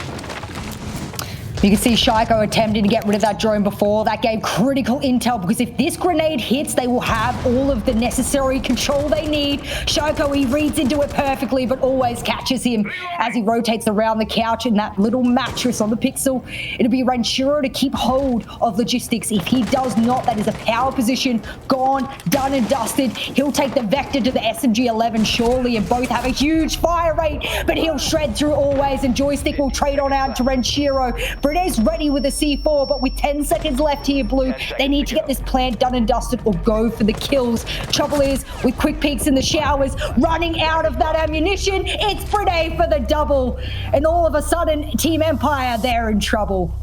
You can see Shaiko attempting to get rid of that drone before. That gave critical intel, because if this grenade hits, they will have all of the necessary control they need. Shaiko, he reads into it perfectly, but always catches him as he rotates around the couch in that little mattress on the pixel. It'll be Renshiro to keep hold of logistics. If he does not, that is a power position. Gone, done and dusted. He'll take the Vector to the SMG-11 surely, and both have a huge fire rate, but he'll shred through always, and Joystick will trade on out to Renshiro. Brene's ready with a C4, but with 10 seconds left here, Blue, they need to get this plant done and dusted or go for the kills. Trouble is, with quick peeks in the showers, running out of that ammunition, it's Brene for the double. And all of a sudden, Team Empire, they're in trouble.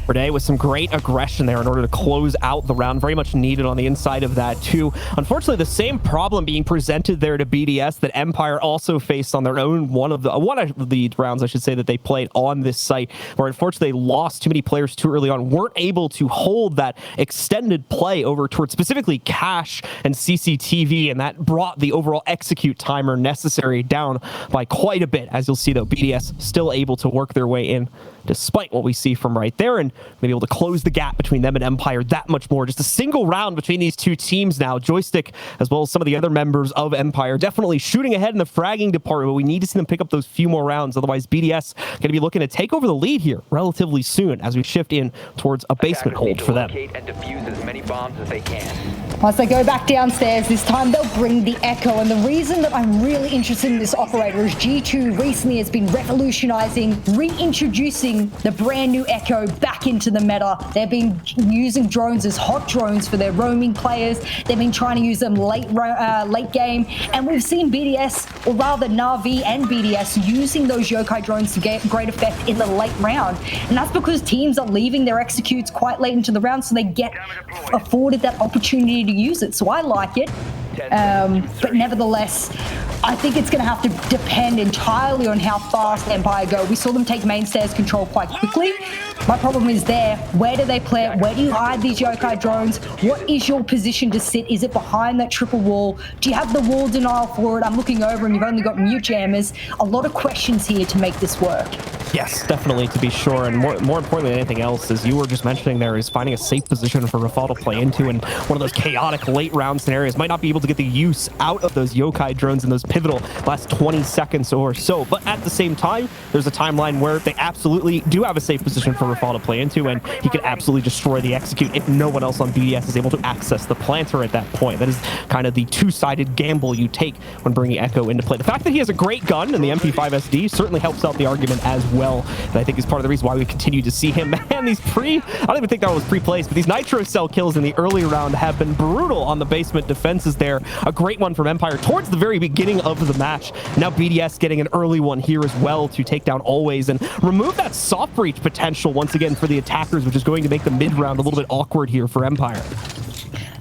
Brene with some great aggression there in order to close out the round. Very much needed on the inside of that too. Unfortunately, the same problem being presented there to BDS that Empire also faced on their own one of the rounds, I should say, that they played on this site, where unfortunately they lost too many players too early on, weren't able to hold that extended play over towards specifically cache and CCTV, and that brought the overall execute timer necessary down by quite a bit. As you'll see though, BDS still able to work their way in despite what we see from right there, and maybe able to close the gap between them and Empire that much more. Just a single round between these two teams now. Joystick, as well as some of the other members of Empire, definitely shooting ahead in the fragging department, but we need to see them pick up those few more rounds. Otherwise, BDS going to be looking to take over the lead here relatively soon as we shift in towards a basement hold for them. And defuse as many bombs as they can. Once they go back downstairs, this time they'll bring the Echo. And the reason that I'm really interested in this operator is G2 recently has been revolutionizing, reintroducing the brand new Echo back into the meta. They've been using drones as hot drones for their roaming players. They've been trying to use them late game. And we've seen BDS, or rather Na'Vi and BDS, using those yokai drones to get great effect in the late round. And that's because teams are leaving their executes quite late into the round, so they get afforded that opportunity to use it. So I like it. But nevertheless, I think it's going to have to depend entirely on how fast Empire go. We saw them take mainstairs control quite quickly. My problem is there. Where do they plant? Where do you hide these yokai drones? What is your position to sit? Is it behind that triple wall? Do you have the wall denial for it? I'm looking over and you've only got mute jammers. A lot of questions here to make this work. Yes, definitely, to be sure. And more importantly than anything else, as you were just mentioning there, is finding a safe position for Rafal to play into, and one of those chaotic late round scenarios. Might not be able to get the use out of those yokai drones in those pivotal last 20 seconds or so, but at the same time, there's a timeline where they absolutely do have a safe position for Rafal to play into, and he can absolutely destroy the execute if no one else on BDS is able to access the planter at that point. That is kind of the two-sided gamble you take when bringing Echo into play. The fact that he has a great gun in the MP5 SD certainly helps out the argument as well. And I think is part of the reason why we continue to see him. Man, these I don't even think that was pre-placed, but these Nitro Cell kills in the early round have been brutal on the basement defenses there. A great one from Empire towards the very beginning of the match. Now BDS getting an early one here as well to take down Always and remove that soft breach potential once again for the attackers, which is going to make the mid-round a little bit awkward here for Empire.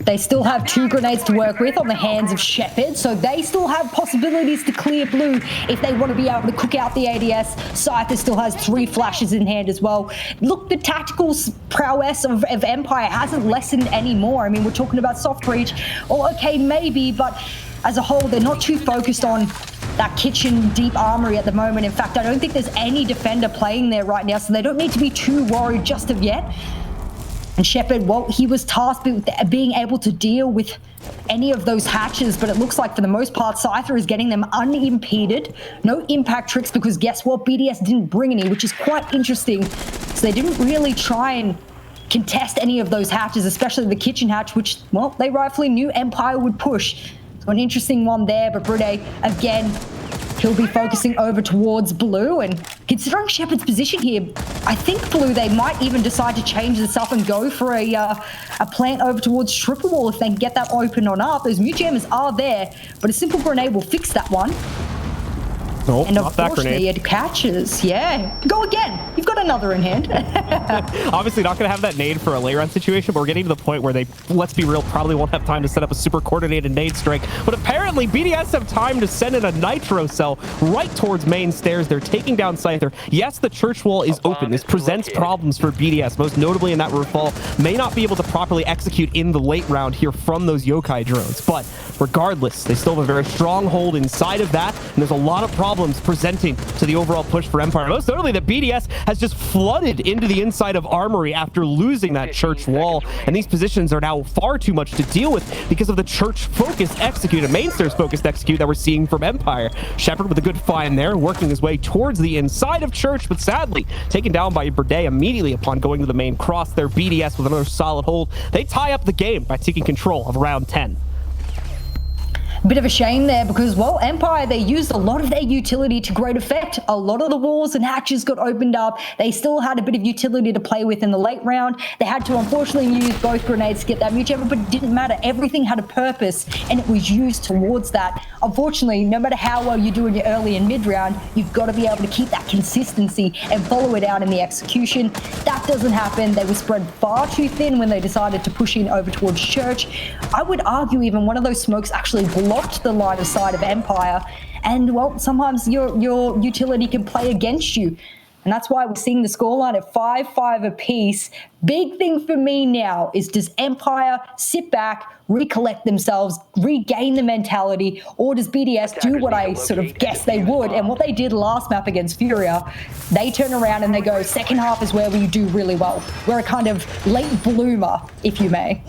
They still have 2 grenades to work with on the hands of Shepard, so they still have possibilities to clear blue if they want to be able to cook out the ADS. Scyther still has 3 flashes in hand as well. Look, the tactical prowess of Empire hasn't lessened anymore. I mean, we're talking about soft reach. Well, okay, maybe, but as a whole, they're not too focused on that kitchen deep armory at the moment. In fact, I don't think there's any defender playing there right now, so they don't need to be too worried just of yet. And Shepard, well, he was tasked with being able to deal with any of those hatches, but it looks like for the most part, Scyther is getting them unimpeded. No impact tricks, because guess what? BDS didn't bring any, which is quite interesting. So they didn't really try and contest any of those hatches, especially the kitchen hatch, which, well, they rightfully knew Empire would push. So an interesting one there, but Brude, again, he'll be focusing over towards blue, and considering Shepard's position here, I think blue, they might even decide to change this up and go for a plant over towards triple wall if they can get that open on up. Those mute jammers are there, but a simple grenade will fix that one. Nope, and not that grenade. unfortunately, it catches. Yeah, go again. You've got another in hand. Obviously not going to have that nade for a lay run situation, but we're getting to the point where they, let's be real, probably won't have time to set up a super coordinated nade strike. But apparently BDS have time to send in a Nitro Cell right towards main stairs. They're taking down Scyther. Yes, the church wall is open. This presents problems for BDS, most notably in that Rafal may not be able to properly execute in the late round here from those yokai drones. But regardless, they still have a very strong hold inside of that, and there's a lot of problems presenting to the overall push for Empire. Most notably that BDS has just flooded into the inside of Armory after losing that church wall, and these positions are now far too much to deal with because of the church focused execute, a mainstairs focused execute that we're seeing from Empire. Shepard with a good find there, working his way towards the inside of church, but sadly taken down by Berde immediately upon going to the main cross there. BDS with another solid hold. They tie up the game by taking control of round 10. Bit of a shame there because, well, Empire, they used a lot of their utility to great effect. A lot of the walls and hatches got opened up. They still had a bit of utility to play with in the late round. They had to unfortunately use both grenades to get that mute jammer, but it didn't matter. Everything had a purpose and it was used towards that. Unfortunately, no matter how well you do in your early and mid round, you've got to be able to keep that consistency and follow it out in the execution. That doesn't happen. They were spread far too thin when they decided to push in over towards church. I would argue even one of those smokes actually blocked the line of sight of Empire, and well, sometimes your utility can play against you, and that's why we're seeing the scoreline at 5-5 apiece. Big thing for me now is, does Empire sit back, recollect themselves, regain the mentality, or does BDS do what I sort of guessed they would, and what they did last map against Furia? They turn around and they go, second half is where we do really well. We're a kind of late bloomer, if you may.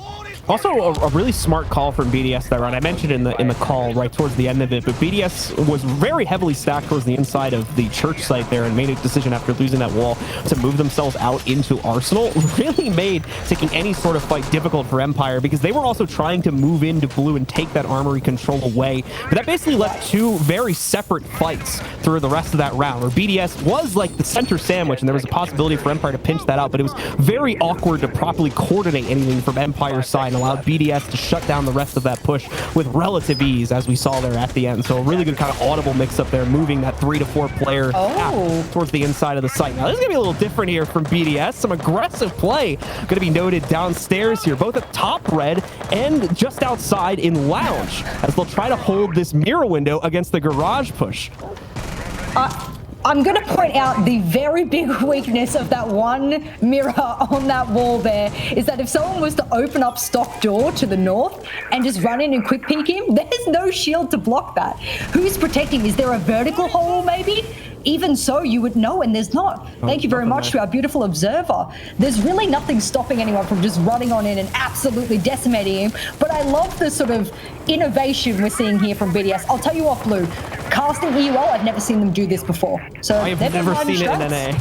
Also, a really smart call from BDS that round. I mentioned in the call right towards the end of it, but BDS was very heavily stacked towards the inside of the church site there and made a decision after losing that wall to move themselves out into Arsenal. Really made taking any sort of fight difficult for Empire, because they were also trying to move into blue and take that armory control away. But that basically left two very separate fights through the rest of that round, where BDS was like the center sandwich, and there was a possibility for Empire to pinch that out, but it was very awkward to properly coordinate anything from Empire's side and allowed BDS to shut down the rest of that push with relative ease, as we saw there at the end. So a really good kind of audible mix-up there, moving that 3 to 4 player towards the inside of the site. Now, this is going to be a little different here from BDS. Some aggressive play going to be noted downstairs here, both at top red and just outside in lounge, as they'll try to hold this mirror window against the garage push. I'm going to point out the very big weakness of that one mirror on that wall there is that if someone was to open up stock door to the north and just run in and quick peek him, there's no shield to block that. Who's protecting? Is there a vertical hole maybe? Even so, you would know, and there's not. Thank you very much to our beautiful observer. There's really nothing stopping anyone from just running on in and absolutely decimating him. But I love the sort of innovation we're seeing here from BDS. I'll tell you what, Blue, casting EUL, I've never seen them do this before. So I've never seen it in NA.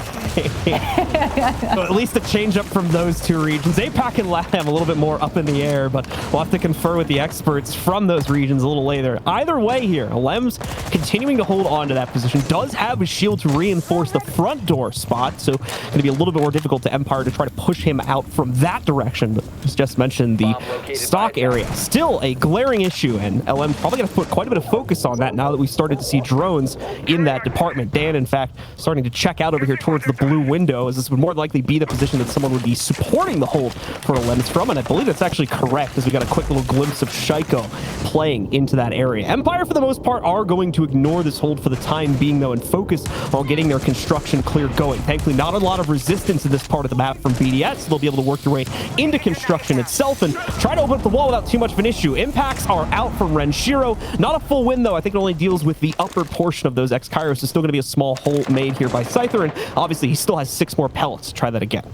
So at least a change up from those two regions. APAC and LATAM a little bit more up in the air, but we'll have to confer with the experts from those regions a little later. Either way here, Lem's continuing to hold on to that position, does have a shield to reinforce the front door spot, so going to be a little bit more difficult to Empire to try to push him out from that direction. But as just mentioned, the stock area, still a glaring issue, and LM probably going to put quite a bit of focus on that now that we started to see drones in that department. Dan, in fact, starting to check out over here towards the blue window, as this would more likely be the position that someone would be supporting the hold for Lems from, and I believe that's actually correct, as we got a quick little glimpse of Shaiko playing into that area. Empire, for the most part, are going to ignore this hold for the time being, though, and focus on getting their construction clear going. Thankfully, not a lot of resistance in this part of the map from BDS, so they'll be able to work their way into construction itself and try to open up the wall without too much of an issue. Impacts are out from Renshiro. Not a full win, though. I think it only deals with the upper portion of those X-Kairos. There's still going to be a small hole made here by Scyther, and obviously he still has 6 more pellets. Try that again.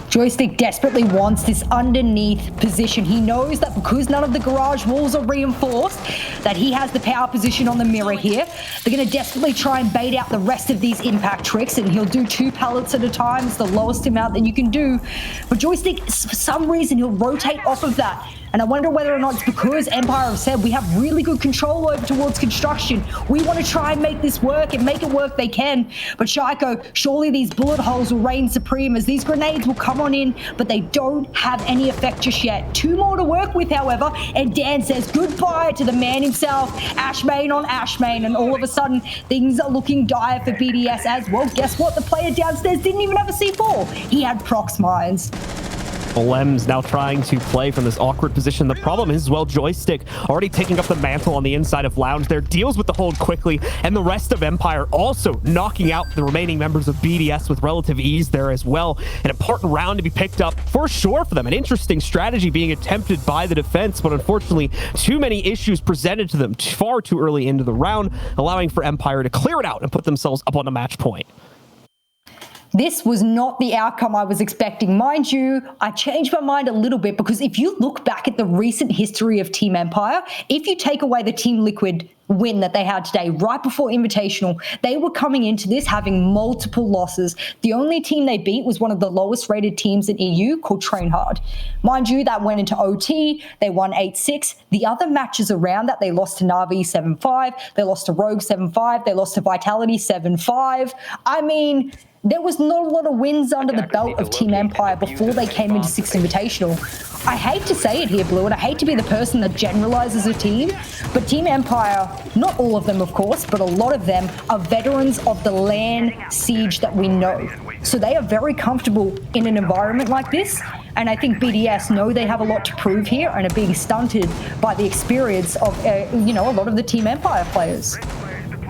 Joystick desperately wants this underneath position. He knows that because none of the garage walls are reinforced, that he has the power position on the mirror here. They're going to desperately try and bait out the rest of these impact tricks, and he'll do 2 pallets at a time. It's the lowest amount that you can do. But Joystick, for some reason, he'll rotate off of that. And I wonder whether or not it's because Empire have said we have really good control over towards construction. We want to try and make this work, and make it work they can. But Shaiko, surely these bullet holes will reign supreme as these grenades will come on in, but they don't have any effect just yet. 2 more to work with, however, and Dan says goodbye to the man himself. Ashmain on Ashmain, and all of a sudden things are looking dire for BDS as well. Guess what? The player downstairs didn't even have a C4. He had prox mines. Lem's now trying to play from this awkward position. The problem is, well, Joystick already taking up the mantle on the inside of Lounge there, deals with the hold quickly, and the rest of Empire also knocking out the remaining members of BDS with relative ease there as well. An important round to be picked up for sure for them. An interesting strategy being attempted by the defense, but unfortunately too many issues presented to them far too early into the round, allowing for Empire to clear it out and put themselves up on a match point. This was not the outcome I was expecting. Mind you, I changed my mind a little bit because if you look back at the recent history of Team Empire, if you take away the Team Liquid win that they had today, right before Invitational, they were coming into this having multiple losses. The only team they beat was one of the lowest rated teams in EU called Train Hard. Mind you, that went into OT, they won 8-6. The other matches around that, they lost to Navi 7-5, they lost to Rogue 7-5, they lost to Vitality 7-5. I mean, there was not a lot of wins under the belt of Team Empire before they came into Six Invitational. I hate to say it here, Blue, and I hate to be the person that generalizes a team, but Team Empire, not all of them, of course, but a lot of them are veterans of the LAN siege that we know. So they are very comfortable in an environment like this, and I think BDS know they have a lot to prove here and are being stunted by the experience of, a lot of the Team Empire players.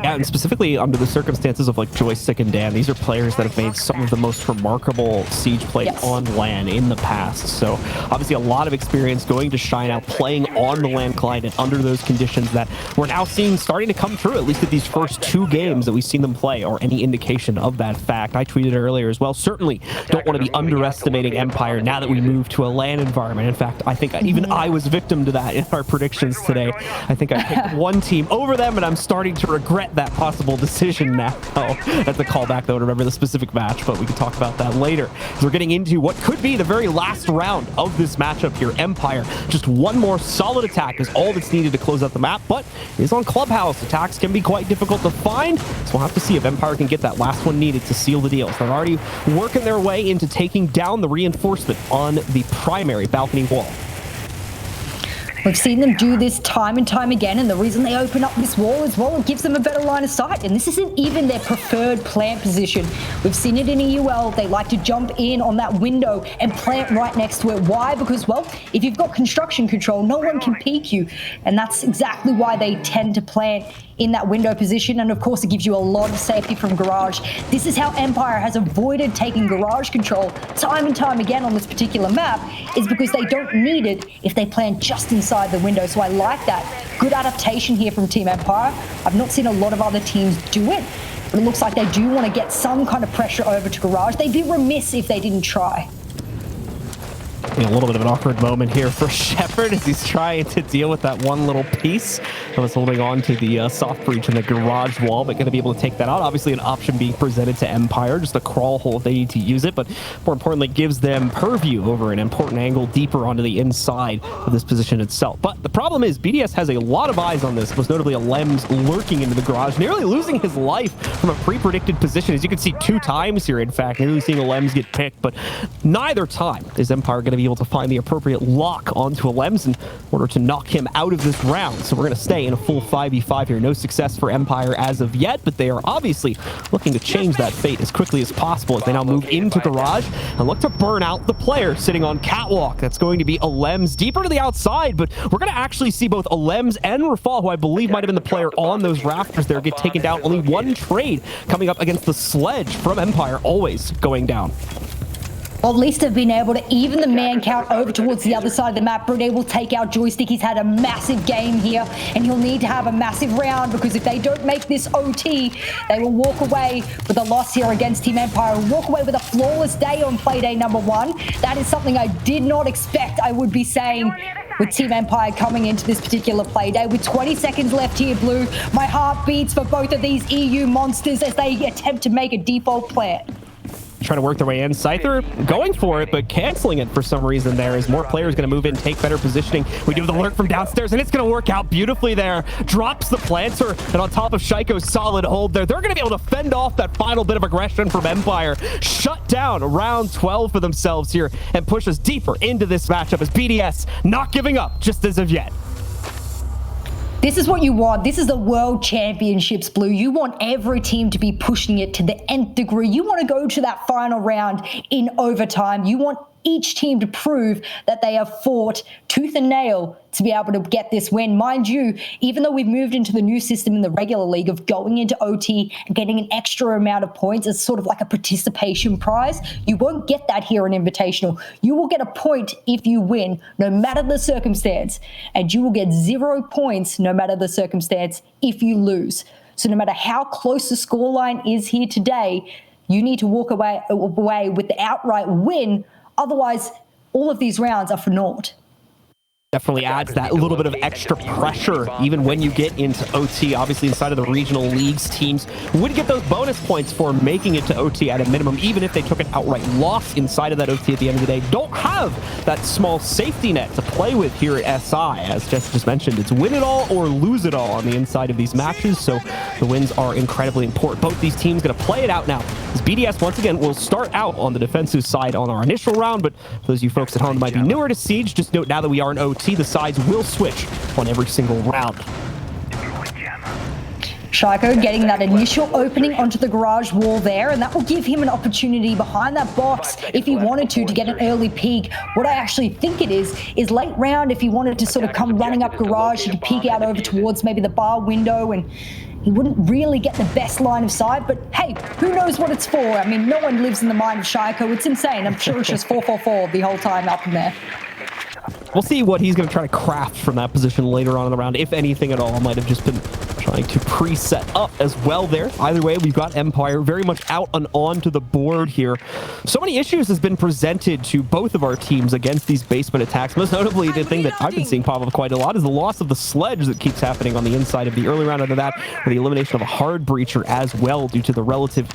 Yeah, and specifically under the circumstances of like Joystick and Dan, these are players that have made some of the most remarkable siege plays on LAN in the past. So obviously a lot of experience going to shine out, playing on the LAN client and under those conditions that we're now seeing starting to come true, at least at these first 2 games that we've seen them play, or any indication of that fact. I tweeted earlier as well, certainly don't want to be underestimating Empire now that we move to a LAN environment. In fact, I think even I was victim to that in our predictions today. I think I picked one team over them, and I'm starting to regret that possible decision now. That's a callback, though, to remember the specific match, but we can talk about that later. So we're getting into what could be the very last round of this matchup here. Empire, just one more solid attack is all that's needed to close out the map, but it is on Clubhouse. Attacks can be quite difficult to find, so we'll have to see if Empire can get that last one needed to seal the deal. So they're already working their way into taking down the reinforcement on the primary balcony wall. We've seen them do this time and time again, and the reason they open up this wall is, well, it gives them a better line of sight, and this isn't even their preferred plant position. We've seen it in EUL. They like to jump in on that window and plant right next to it. Why? Because, well, if you've got construction control, no one can peek you, and that's exactly why they tend to plant in that window position, and of course it gives you a lot of safety from garage. This is how Empire has avoided taking garage control time and time again on this particular map, is because they don't need it if they plant just inside the window. So I like that. Good adaptation here from Team Empire. I've not seen a lot of other teams do it, but it looks like they do want to get some kind of pressure over to garage. They'd be remiss if they didn't try. A little bit of an awkward moment here for Shepard as he's trying to deal with that one little piece that was holding on to the soft breach in the garage wall, but going to be able to take that out. Obviously an option being presented to Empire, just a crawl hole if they need to use it, but more importantly gives them purview over an important angle deeper onto the inside of this position itself. But the problem is BDS has a lot of eyes on this, most notably a Lems lurking into the garage, nearly losing his life from a pre-predicted position. As you can see 2 times here, in fact, nearly seeing a Lems get picked, but neither time is Empire going to be able to find the appropriate lock onto a Lems in order to knock him out of this round. So we're going to stay in a full 5v5 here. No success for Empire as of yet, but they are obviously looking to change that fate as quickly as possible as they now move into garage and look to burn out the player sitting on catwalk. That's going to be a Lems deeper to the outside, but we're going to actually see both a Lems and Rafal, who I believe might have been the player on those rafters there, get taken down. Only one trade coming up against the sledge from Empire, always going down. Well, at least they've been able to even the man count over towards the other side of the map. Brunei will take out Joystick. He's had a massive game here, and he'll need to have a massive round, because if they don't make this OT, they will walk away with a loss here against Team Empire. Walk away with a flawless day on Playday number 1. That is something I did not expect I would be saying with Team Empire coming into this particular Playday. With 20 seconds left here, Blue, my heart beats for both of these EU monsters as they attempt to make a default plant. Trying to work their way in. Scyther going for it, but canceling it for some reason there, as more players going to move in, take better positioning. We do the lurk from downstairs, and it's going to work out beautifully there. Drops the planter, and on top of Shaiko's solid hold there, they're going to be able to fend off that final bit of aggression from Empire. Shut down round 12 for themselves here, and push us deeper into this matchup as BDS not giving up just as of yet. This is what you want. This is the World Championships, Blue. You want every team to be pushing it to the nth degree. You want to go to that final round in overtime. You want each team to prove that they have fought tooth and nail to be able to get this win. Mind you, even though we've moved into the new system in the regular league of going into OT and getting an extra amount of points as sort of like a participation prize, you won't get that here in Invitational. You will get a point if you win, no matter the circumstance, and you will get 0 points no matter the circumstance if you lose. So no matter how close the scoreline is here today, you need to walk away with the outright win. Otherwise, all of these rounds are for naught. Definitely adds that little bit of extra pressure even when you get into OT. Obviously, inside of the regional leagues, teams would get those bonus points for making it to OT at a minimum, even if they took an outright loss inside of that OT at the end of the day. Don't have that small safety net to play with here at SI. As Jess just mentioned, it's win it all or lose it all on the inside of these matches, so the wins are incredibly important. Both these teams going to play it out now, as BDS, once again, will start out on the defensive side on our initial round, but for those of you folks at home that might be newer to Siege, just note now that we are in OT, the sides will switch on every single round. Shaiko getting that initial opening onto the garage wall there, and that will give him an opportunity behind that box if he wanted to get an early peek. What I actually think it is late round, if he wanted to sort of come running up garage, he could peek out over towards maybe the bar window, and he wouldn't really get the best line of sight, but hey, who knows what it's for? I mean, no one lives in the mind of Shaiko. It's insane. I'm sure it's just 4-4-4 the whole time up in there. We'll see what he's going to try to craft from that position later on in the round. If anything at all, might have just been trying to preset up as well there. Either way, we've got Empire very much out and onto the board here. So many issues has been presented to both of our teams against these basement attacks. Most notably, the thing that I've been seeing pop up quite a lot is the loss of the sledge that keeps happening on the inside of the early round. Under that, or the elimination of a hard breacher as well, due to the relative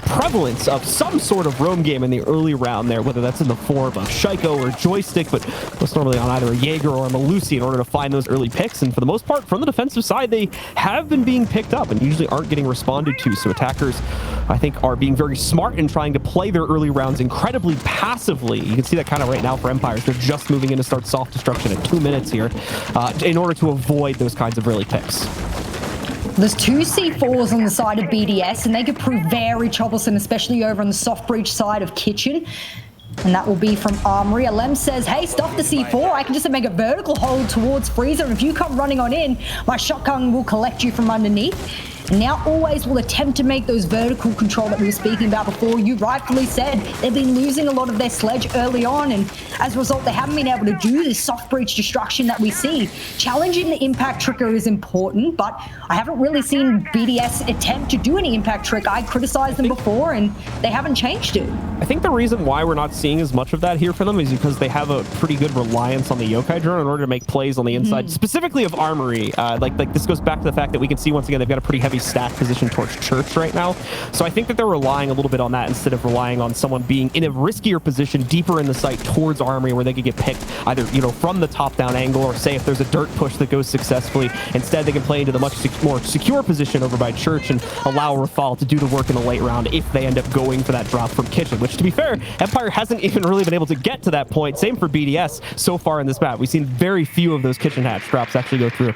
prevalence of some sort of roam game in the early round there, whether that's in the form of Shaiko or Joystick, but most normally on either a Jaeger or a Malusi in order to find those early picks. And for the most part, from the defensive side, they have been being picked up and usually aren't getting responded to. So attackers, I think, are being very smart in trying to play their early rounds incredibly passively. You can see that kind of right now for Empires. They're just moving in to start soft destruction in 2 minutes here in order to avoid those kinds of early picks. There's 2 C4s on the side of BDS, and they could prove very troublesome, especially over on the soft breach side of Kitchen. And that will be from Armory. Alem says, hey, stuff the C4. I can just make a vertical hold towards Freezer, and if you come running on in, my shotgun will collect you from underneath. And now Always will attempt to make those vertical control that we were speaking about before. You rightfully said they've been losing a lot of their sledge early on, and as a result, they haven't been able to do this soft breach destruction that we see. Challenging the impact trigger is important, but I haven't really seen BDS attempt to do any impact trick. I criticized them before, and they haven't changed it. I think the reason why we're not seeing as much of that here for them is because they have a pretty good reliance on the yokai drone in order to make plays on the inside, specifically of Armory. Like this goes back to the fact that we can see once again they've got a pretty heavy stack position towards Church right now. So I think that they're relying a little bit on that instead of relying on someone being in a riskier position deeper in the site towards Armory, where they could get picked either, you know, from the top-down angle, or say if there's a dirt push that goes successfully. Instead, they can play into the much more secure position over by Church and allow Rafal to do the work in the late round if they end up going for that drop from Kitchen, which, to be fair, Empire hasn't even really been able to get to that point. Same for BDS so far in this map. We've seen very few of those Kitchen hatch drops actually go through.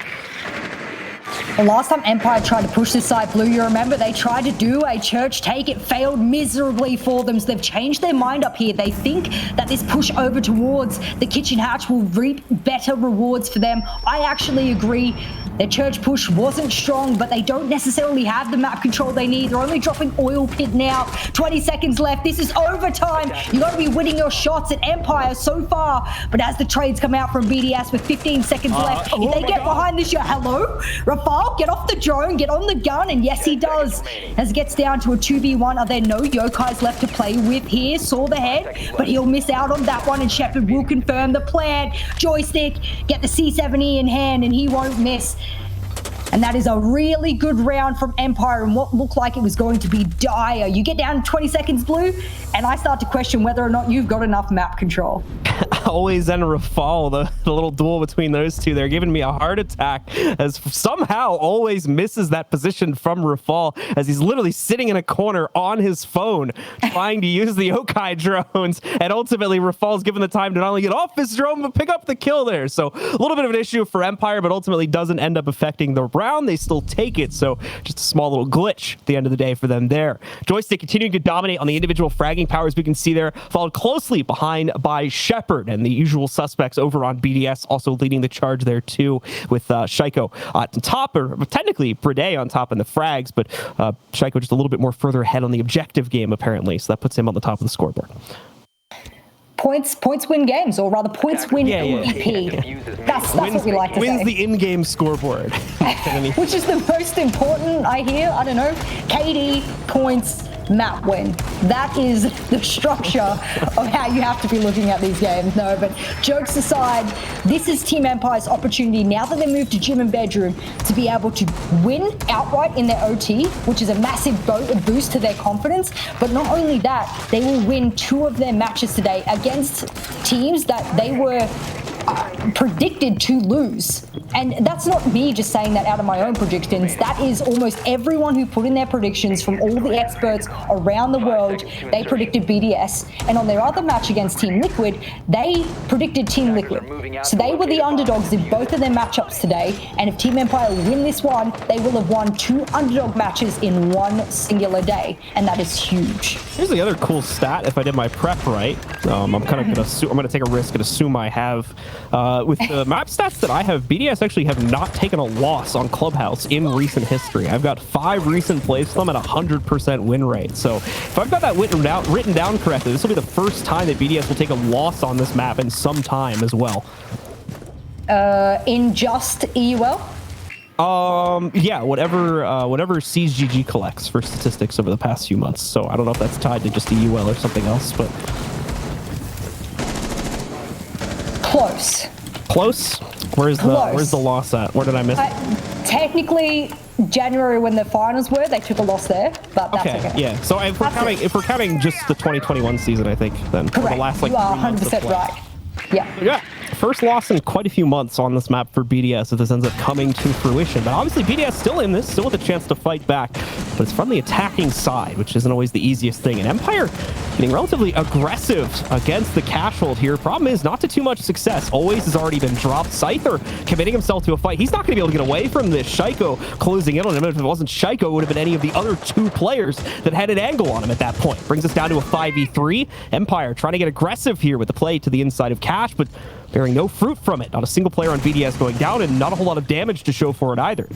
The last time Empire tried to push this side blue, you remember they tried to do a Church take. It failed miserably for them, so they've changed their mind up here. They think that this push over towards the Kitchen hatch will reap better rewards for them. I actually agree. Their Church push wasn't strong, but they don't necessarily have the map control they need. They're only dropping Oil Pit now. 20 seconds left. This is overtime. You got to be winning your shots at Empire so far. But as the trades come out from BDS with 15 seconds left, if they get behind this, hello? Rafal, get off the drone, get on the gun, and yes, he does. As it gets down to a 2v1, are there no yokais left to play with here? Saw the head, but he'll miss out on that one, and Shepard will confirm the plan. Joystick, get the C70 in hand, and he won't miss. And that is a really good round from Empire and what looked like it was going to be dire. You get down to 20 seconds blue, and I start to question whether or not you've got enough map control. Always and Rafal, the little duel between those two, they're giving me a heart attack as somehow Always misses that position from Rafal as he's literally sitting in a corner on his phone trying to use the yokai drones, and ultimately Rafal's given the time to not only get off his drone but pick up the kill there. So a little bit of an issue for Empire, but ultimately doesn't end up affecting the round. They still take it, so just a small little glitch at the end of the day for them there. Joystick continuing to dominate on the individual fragging powers we can see there, followed closely behind by Shepard, and the usual suspects over on BDS also leading the charge there too, with Shaiko on top, or technically Brede on top in the frags, but Shaiko just a little bit more further ahead on the objective game apparently, so that puts him on the top of the scoreboard. Points win games, or rather points win MVP. That's what we like to say. Wins the in-game scoreboard. Which is the most important, I hear. I don't know. KD, points, map win. That is the structure of how you have to be looking at these games. No, but jokes aside, this is Team Empire's opportunity, now that they moved to gym and bedroom, to be able to win outright in their OT, which is a massive boost to their confidence. But not only that, they will win 2 of their matches today against teams that they were predicted to lose. And that's not me just saying that out of my own predictions. That is almost everyone who put in their predictions from all the experts around the world. They predicted BDS. And on their other match against Team Liquid, they predicted Team Liquid. So they were the underdogs in both of their matchups today. And if Team Empire win this one, they will have won 2 underdog matches in one singular day. And that is huge. Here's the other cool stat. If I did my prep right, I'm kind of going to assume, I'm going to take a risk and assume I have. With the map stats that I have, BDS actually have not taken a loss on Clubhouse in recent history. I've got 5 recent plays from them at 100% win rate. So if I've got that written down correctly, this will be the first time that BDS will take a loss on this map in some time as well. In just EUL? Yeah, whatever CGG collects for statistics over the past few months. So I don't know if that's tied to just the UL or something else, but close. Where's the loss at? Where did I miss? Technically, January when the finals were, they took a loss there, but that's okay. Yeah. So if we're counting just the 2021 season, I think then correct. The last You are 100% right. Yeah. First loss in quite a few months on this map for BDS if this ends up coming to fruition. But obviously BDS still in this, still with a chance to fight back. But it's from the attacking side, which isn't always the easiest thing. And Empire getting relatively aggressive against the cash hold here. Problem is not to too much success. Always has already been dropped. Scyther committing himself to a fight. He's not going to be able to get away from this. Shaiko closing in on him. If it wasn't Shaiko, it would have been any of the other two players that had an angle on him at that point. Brings us down to a 5v3. Empire trying to get aggressive here with the play to the inside of Cash, but bearing no fruit from it. Not a single player on BDS going down, and not a whole lot of damage to show for it either.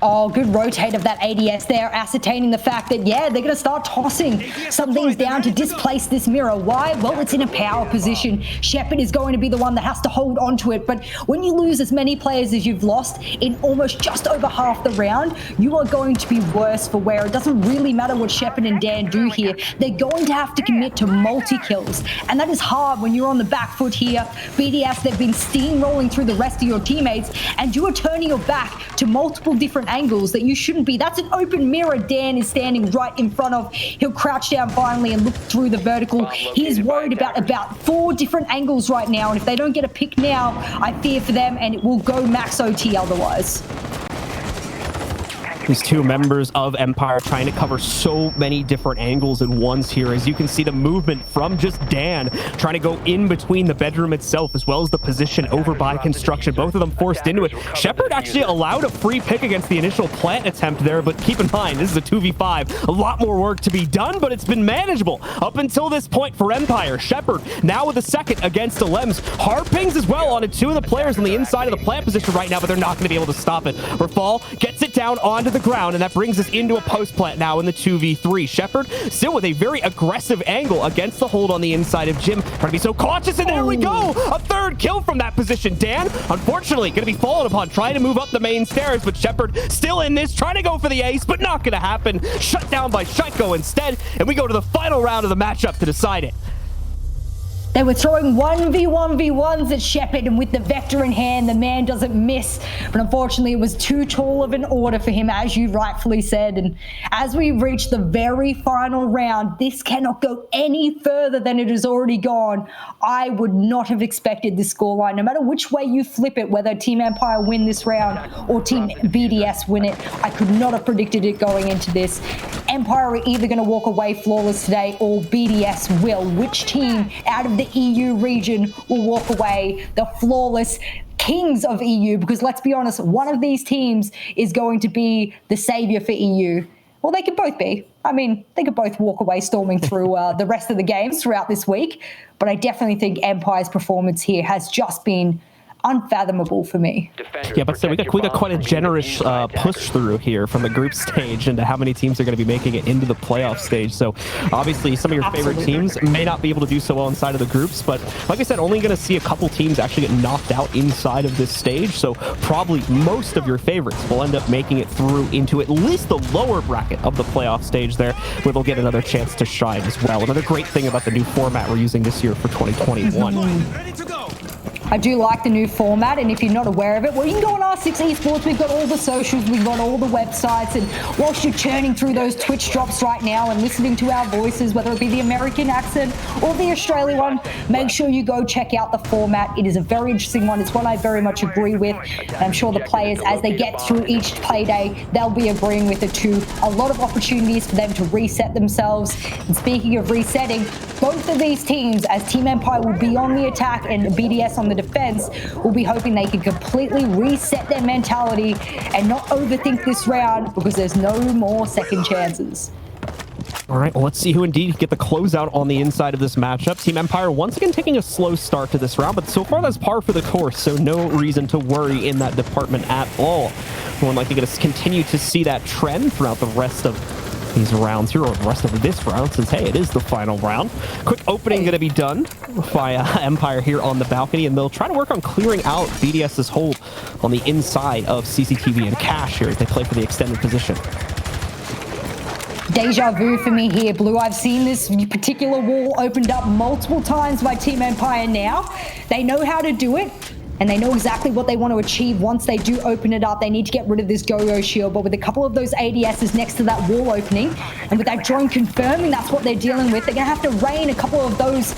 Oh, good rotate of that ADS there, ascertaining the fact that, yeah, they're going to start tossing some things down to displace this mirror. Why? Well, it's in a power position. Shepard is going to be the one that has to hold on to it. But when you lose as many players as you've lost in almost just over half the round, you are going to be worse for wear. It doesn't really matter what Shepard and Dan do here. They're going to have to commit to multi-kills. And that is hard when you're on the back foot here. BDS, they've been steamrolling through the rest of your teammates, and you are turning your back to multiple different angles that you shouldn't be. That's an open mirror Dan is standing right in front of. He'll crouch down finally and look through the vertical. He is worried about 4 different angles right now, and if they don't get a pick now, I fear for them, and it will go max OT otherwise. These two members of Empire trying to cover so many different angles at once here. As you can see, the movement from just Dan trying to go in between the bedroom itself as well as the position over by construction. Both of them forced into it. Shepard actually allowed a free pick against the initial plant attempt there, but keep in mind, this is a 2v5. A lot more work to be done, but it's been manageable up until this point for Empire. Shepard now with a second against the Lems. Hard pings as well onto 2 of the players on the inside of the plant position right now, but they're not going to be able to stop it. Rafal gets it down onto the ground, and that brings us into a post plant now in the 2v3. Shepard still with a very aggressive angle against the hold on the inside of Jim. Trying to be so cautious, and there we go! A third kill from that position. Dan, unfortunately, going to be fallen upon trying to move up the main stairs, but Shepard still in this, trying to go for the ace, but not going to happen. Shut down by Shaiko instead, and we go to the final round of the matchup to decide it. They were throwing 1v1v1s at Shepard, and with the vector in hand, the man doesn't miss. But unfortunately, it was too tall of an order for him, as you rightfully said. And as we reach the very final round, this cannot go any further than it has already gone. I would not have expected this scoreline, no matter which way you flip it, whether Team Empire win this round or Team BDS win it. I could not have predicted it going into this. Empire are either going to walk away flawless today, or BDS will. Which team out of the EU region will walk away the flawless kings of EU? Because let's be honest, one of these teams is going to be the savior for EU. Well, they could both be. I mean, they could both walk away storming through the rest of the games throughout this week. But I definitely think Empire's performance here has just been unfathomable for me. Yeah, but so we got quite a generous push through here from the group stage into how many teams are going to be making it into the playoff stage. So obviously some of your favorite teams may not be able to do so well inside of the groups, but like I said, only going to see a couple teams actually get knocked out inside of this stage. So probably most of your favorites will end up making it through into at least the lower bracket of the playoff stage there, where they'll get another chance to shine as well. Another great thing about the new format we're using this year for 2021. Ready to go. I do like the new format, and if you're not aware of it, well, you can go on our Six Esports. We've got all the socials, we've got all the websites, and whilst you're churning through those Twitch drops right now and listening to our voices, whether it be the American accent or the Australian one, make sure you go check out the format. It is a very interesting one. It's one I very much agree with, and I'm sure the players, as they get through each play day, they'll be agreeing with it too. A lot of opportunities for them to reset themselves. And speaking of resetting, both of these teams, as Team Empire will be on the attack and BDS on the defense, will be hoping they can completely reset their mentality and not overthink this round, because there's no more second chances. All right, well, let's see who indeed get the closeout on the inside of this matchup. Team Empire once again taking a slow start to this round, but so far that's par for the course, so no reason to worry in that department at all. We're likely going to continue to see that trend throughout the rest of these rounds here, or the rest of this round, since, hey, it is the final round. Quick opening going to be done by Empire here on the balcony, and they'll try to work on clearing out BDS's hold on the inside of CCTV and Cash here as they play for the extended position. Deja vu for me here, Blue. I've seen this particular wall opened up multiple times by Team Empire now. They know how to do it, and they know exactly what they want to achieve once they do open it up. They need to get rid of this Go-Go shield, but with a couple of those ADSs next to that wall opening, and with that drone confirming that's what they're dealing with, they're going to have to rain a couple of those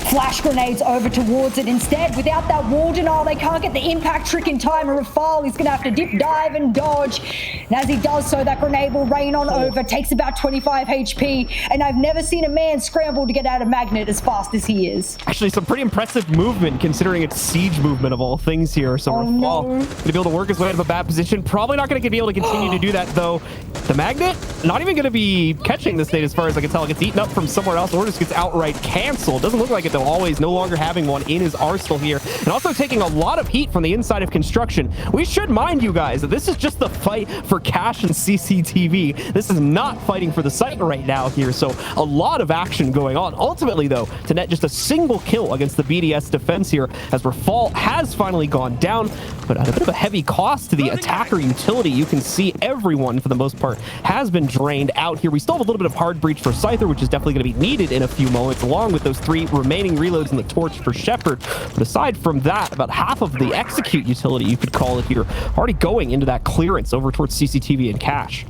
flash grenades over towards it. Instead, without that wall denial, they can't get the impact trick in time. And Rafal, he's going to have to dip, dive, and dodge. And as he does so, that grenade will rain on over, takes about 25 HP. And I've never seen a man scramble to get out of Magnet as fast as he is. Actually, some pretty impressive movement considering it's siege movement of all things here. So Rafal going to be able to work his way out of a bad position. Probably not going to be able to continue to do that, though. The Magnet, not even going to be catching this nade as far as I can tell. It gets eaten up from somewhere else or just gets outright canceled. Doesn't look like it, though. Always no longer having one in his arsenal here, and also taking a lot of heat from the inside of construction. We should mind you guys that this is just the fight for Cash and CCTV. This is not fighting for the site right now here, so a lot of action going on. Ultimately, though, to net just a single kill against the BDS defense here, as Rafal has finally gone down, but at a bit of a heavy cost to the attacker utility. You can see everyone, for the most part, has been drained out here. We still have a little bit of hard breach for Scyther, which is definitely going to be needed in a few moments, along with those 3 remaining reloads and the torch for Shepard. But aside from that, about half of the execute utility, you could call it here, already going into that clearance over towards CCTV and Cash.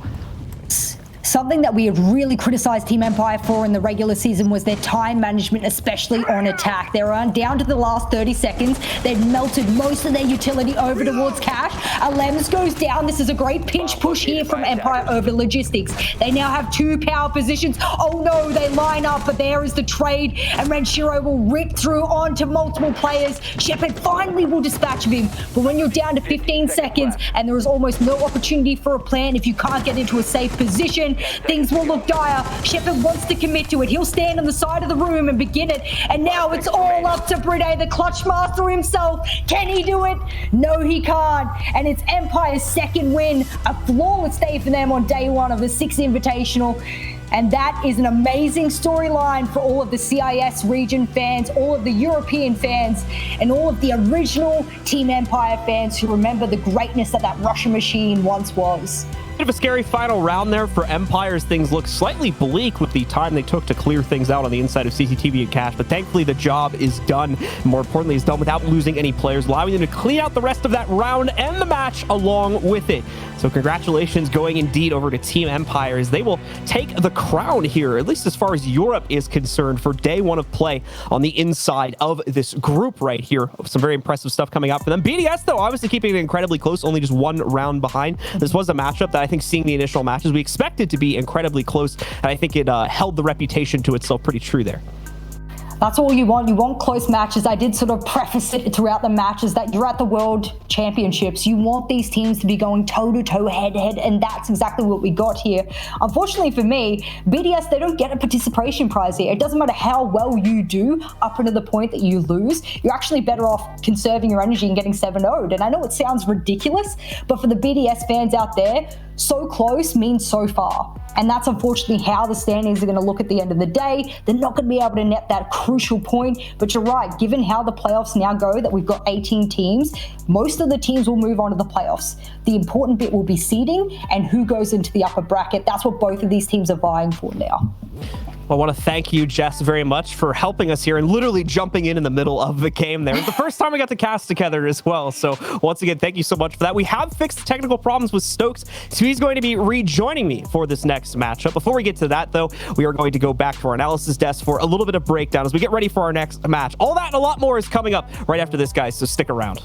Something that we had really criticized Team Empire for in the regular season was their time management, especially on attack. They were down to the last 30 seconds. They'd melted most of their utility over towards Cash. Alems goes down. This is a great pinch push here from Empire over logistics. They now have 2 power positions. Oh no, they line up, but there is the trade, and Renshiro will rip through onto multiple players. Shepard finally will dispatch of him, but when you're down to 15 seconds and there is almost no opportunity for a plan, if you can't get into a safe position, things will look dire. Shepard wants to commit to it. He'll stand on the side of the room and begin it. And now it's all up to Bride, the clutch master himself. Can he do it? No, he can't. And it's Empire's second win. A flawless day for them on day 1 of the Six Invitational. And that is an amazing storyline for all of the CIS region fans, all of the European fans, and all of the original Team Empire fans who remember the greatness that Russian machine once was. Bit of a scary final round there for Empires. Things look slightly bleak with the time they took to clear things out on the inside of CCTV and Cash, but thankfully the job is done. More importantly, it's done without losing any players, allowing them to clean out the rest of that round and the match along with it. So congratulations going indeed over to Team Empires. They will take the crown here, at least as far as Europe is concerned, for day 1 of play on the inside of this group right here. Some very impressive stuff coming out for them. BDS, though, obviously keeping it incredibly close, only just 1 round behind. This was a matchup that I think, seeing the initial matches, we expected to be incredibly close, and I think it held the reputation to itself pretty true there. That's all you want. You want close matches. I did sort of preface it throughout the matches that you're at the World Championships. You want these teams to be going toe-to-toe, head-to-head, and that's exactly what we got here. Unfortunately for me, BDS, they don't get a participation prize here. It doesn't matter how well you do up until the point that you lose. You're actually better off conserving your energy and getting 7-0'd. And I know it sounds ridiculous, but for the BDS fans out there, so close means so far. And that's unfortunately how the standings are going to look at the end of the day. They're not going to be able to net that crucial point. But you're right, given how the playoffs now go, that we've got 18 teams, most of the teams will move on to the playoffs. The important bit will be seeding and who goes into the upper bracket. That's what both of these teams are vying for now. I want to thank you, Jess, very much for helping us here and literally jumping in the middle of the game there. It's the first time we got to cast together as well. So once again, thank you so much for that. We have fixed the technical problems with Stokes, so he's going to be rejoining me for this next matchup. Before we get to that, though, we are going to go back to our analysis desk for a little bit of breakdown as we get ready for our next match. All that and a lot more is coming up right after this, guys, so stick around.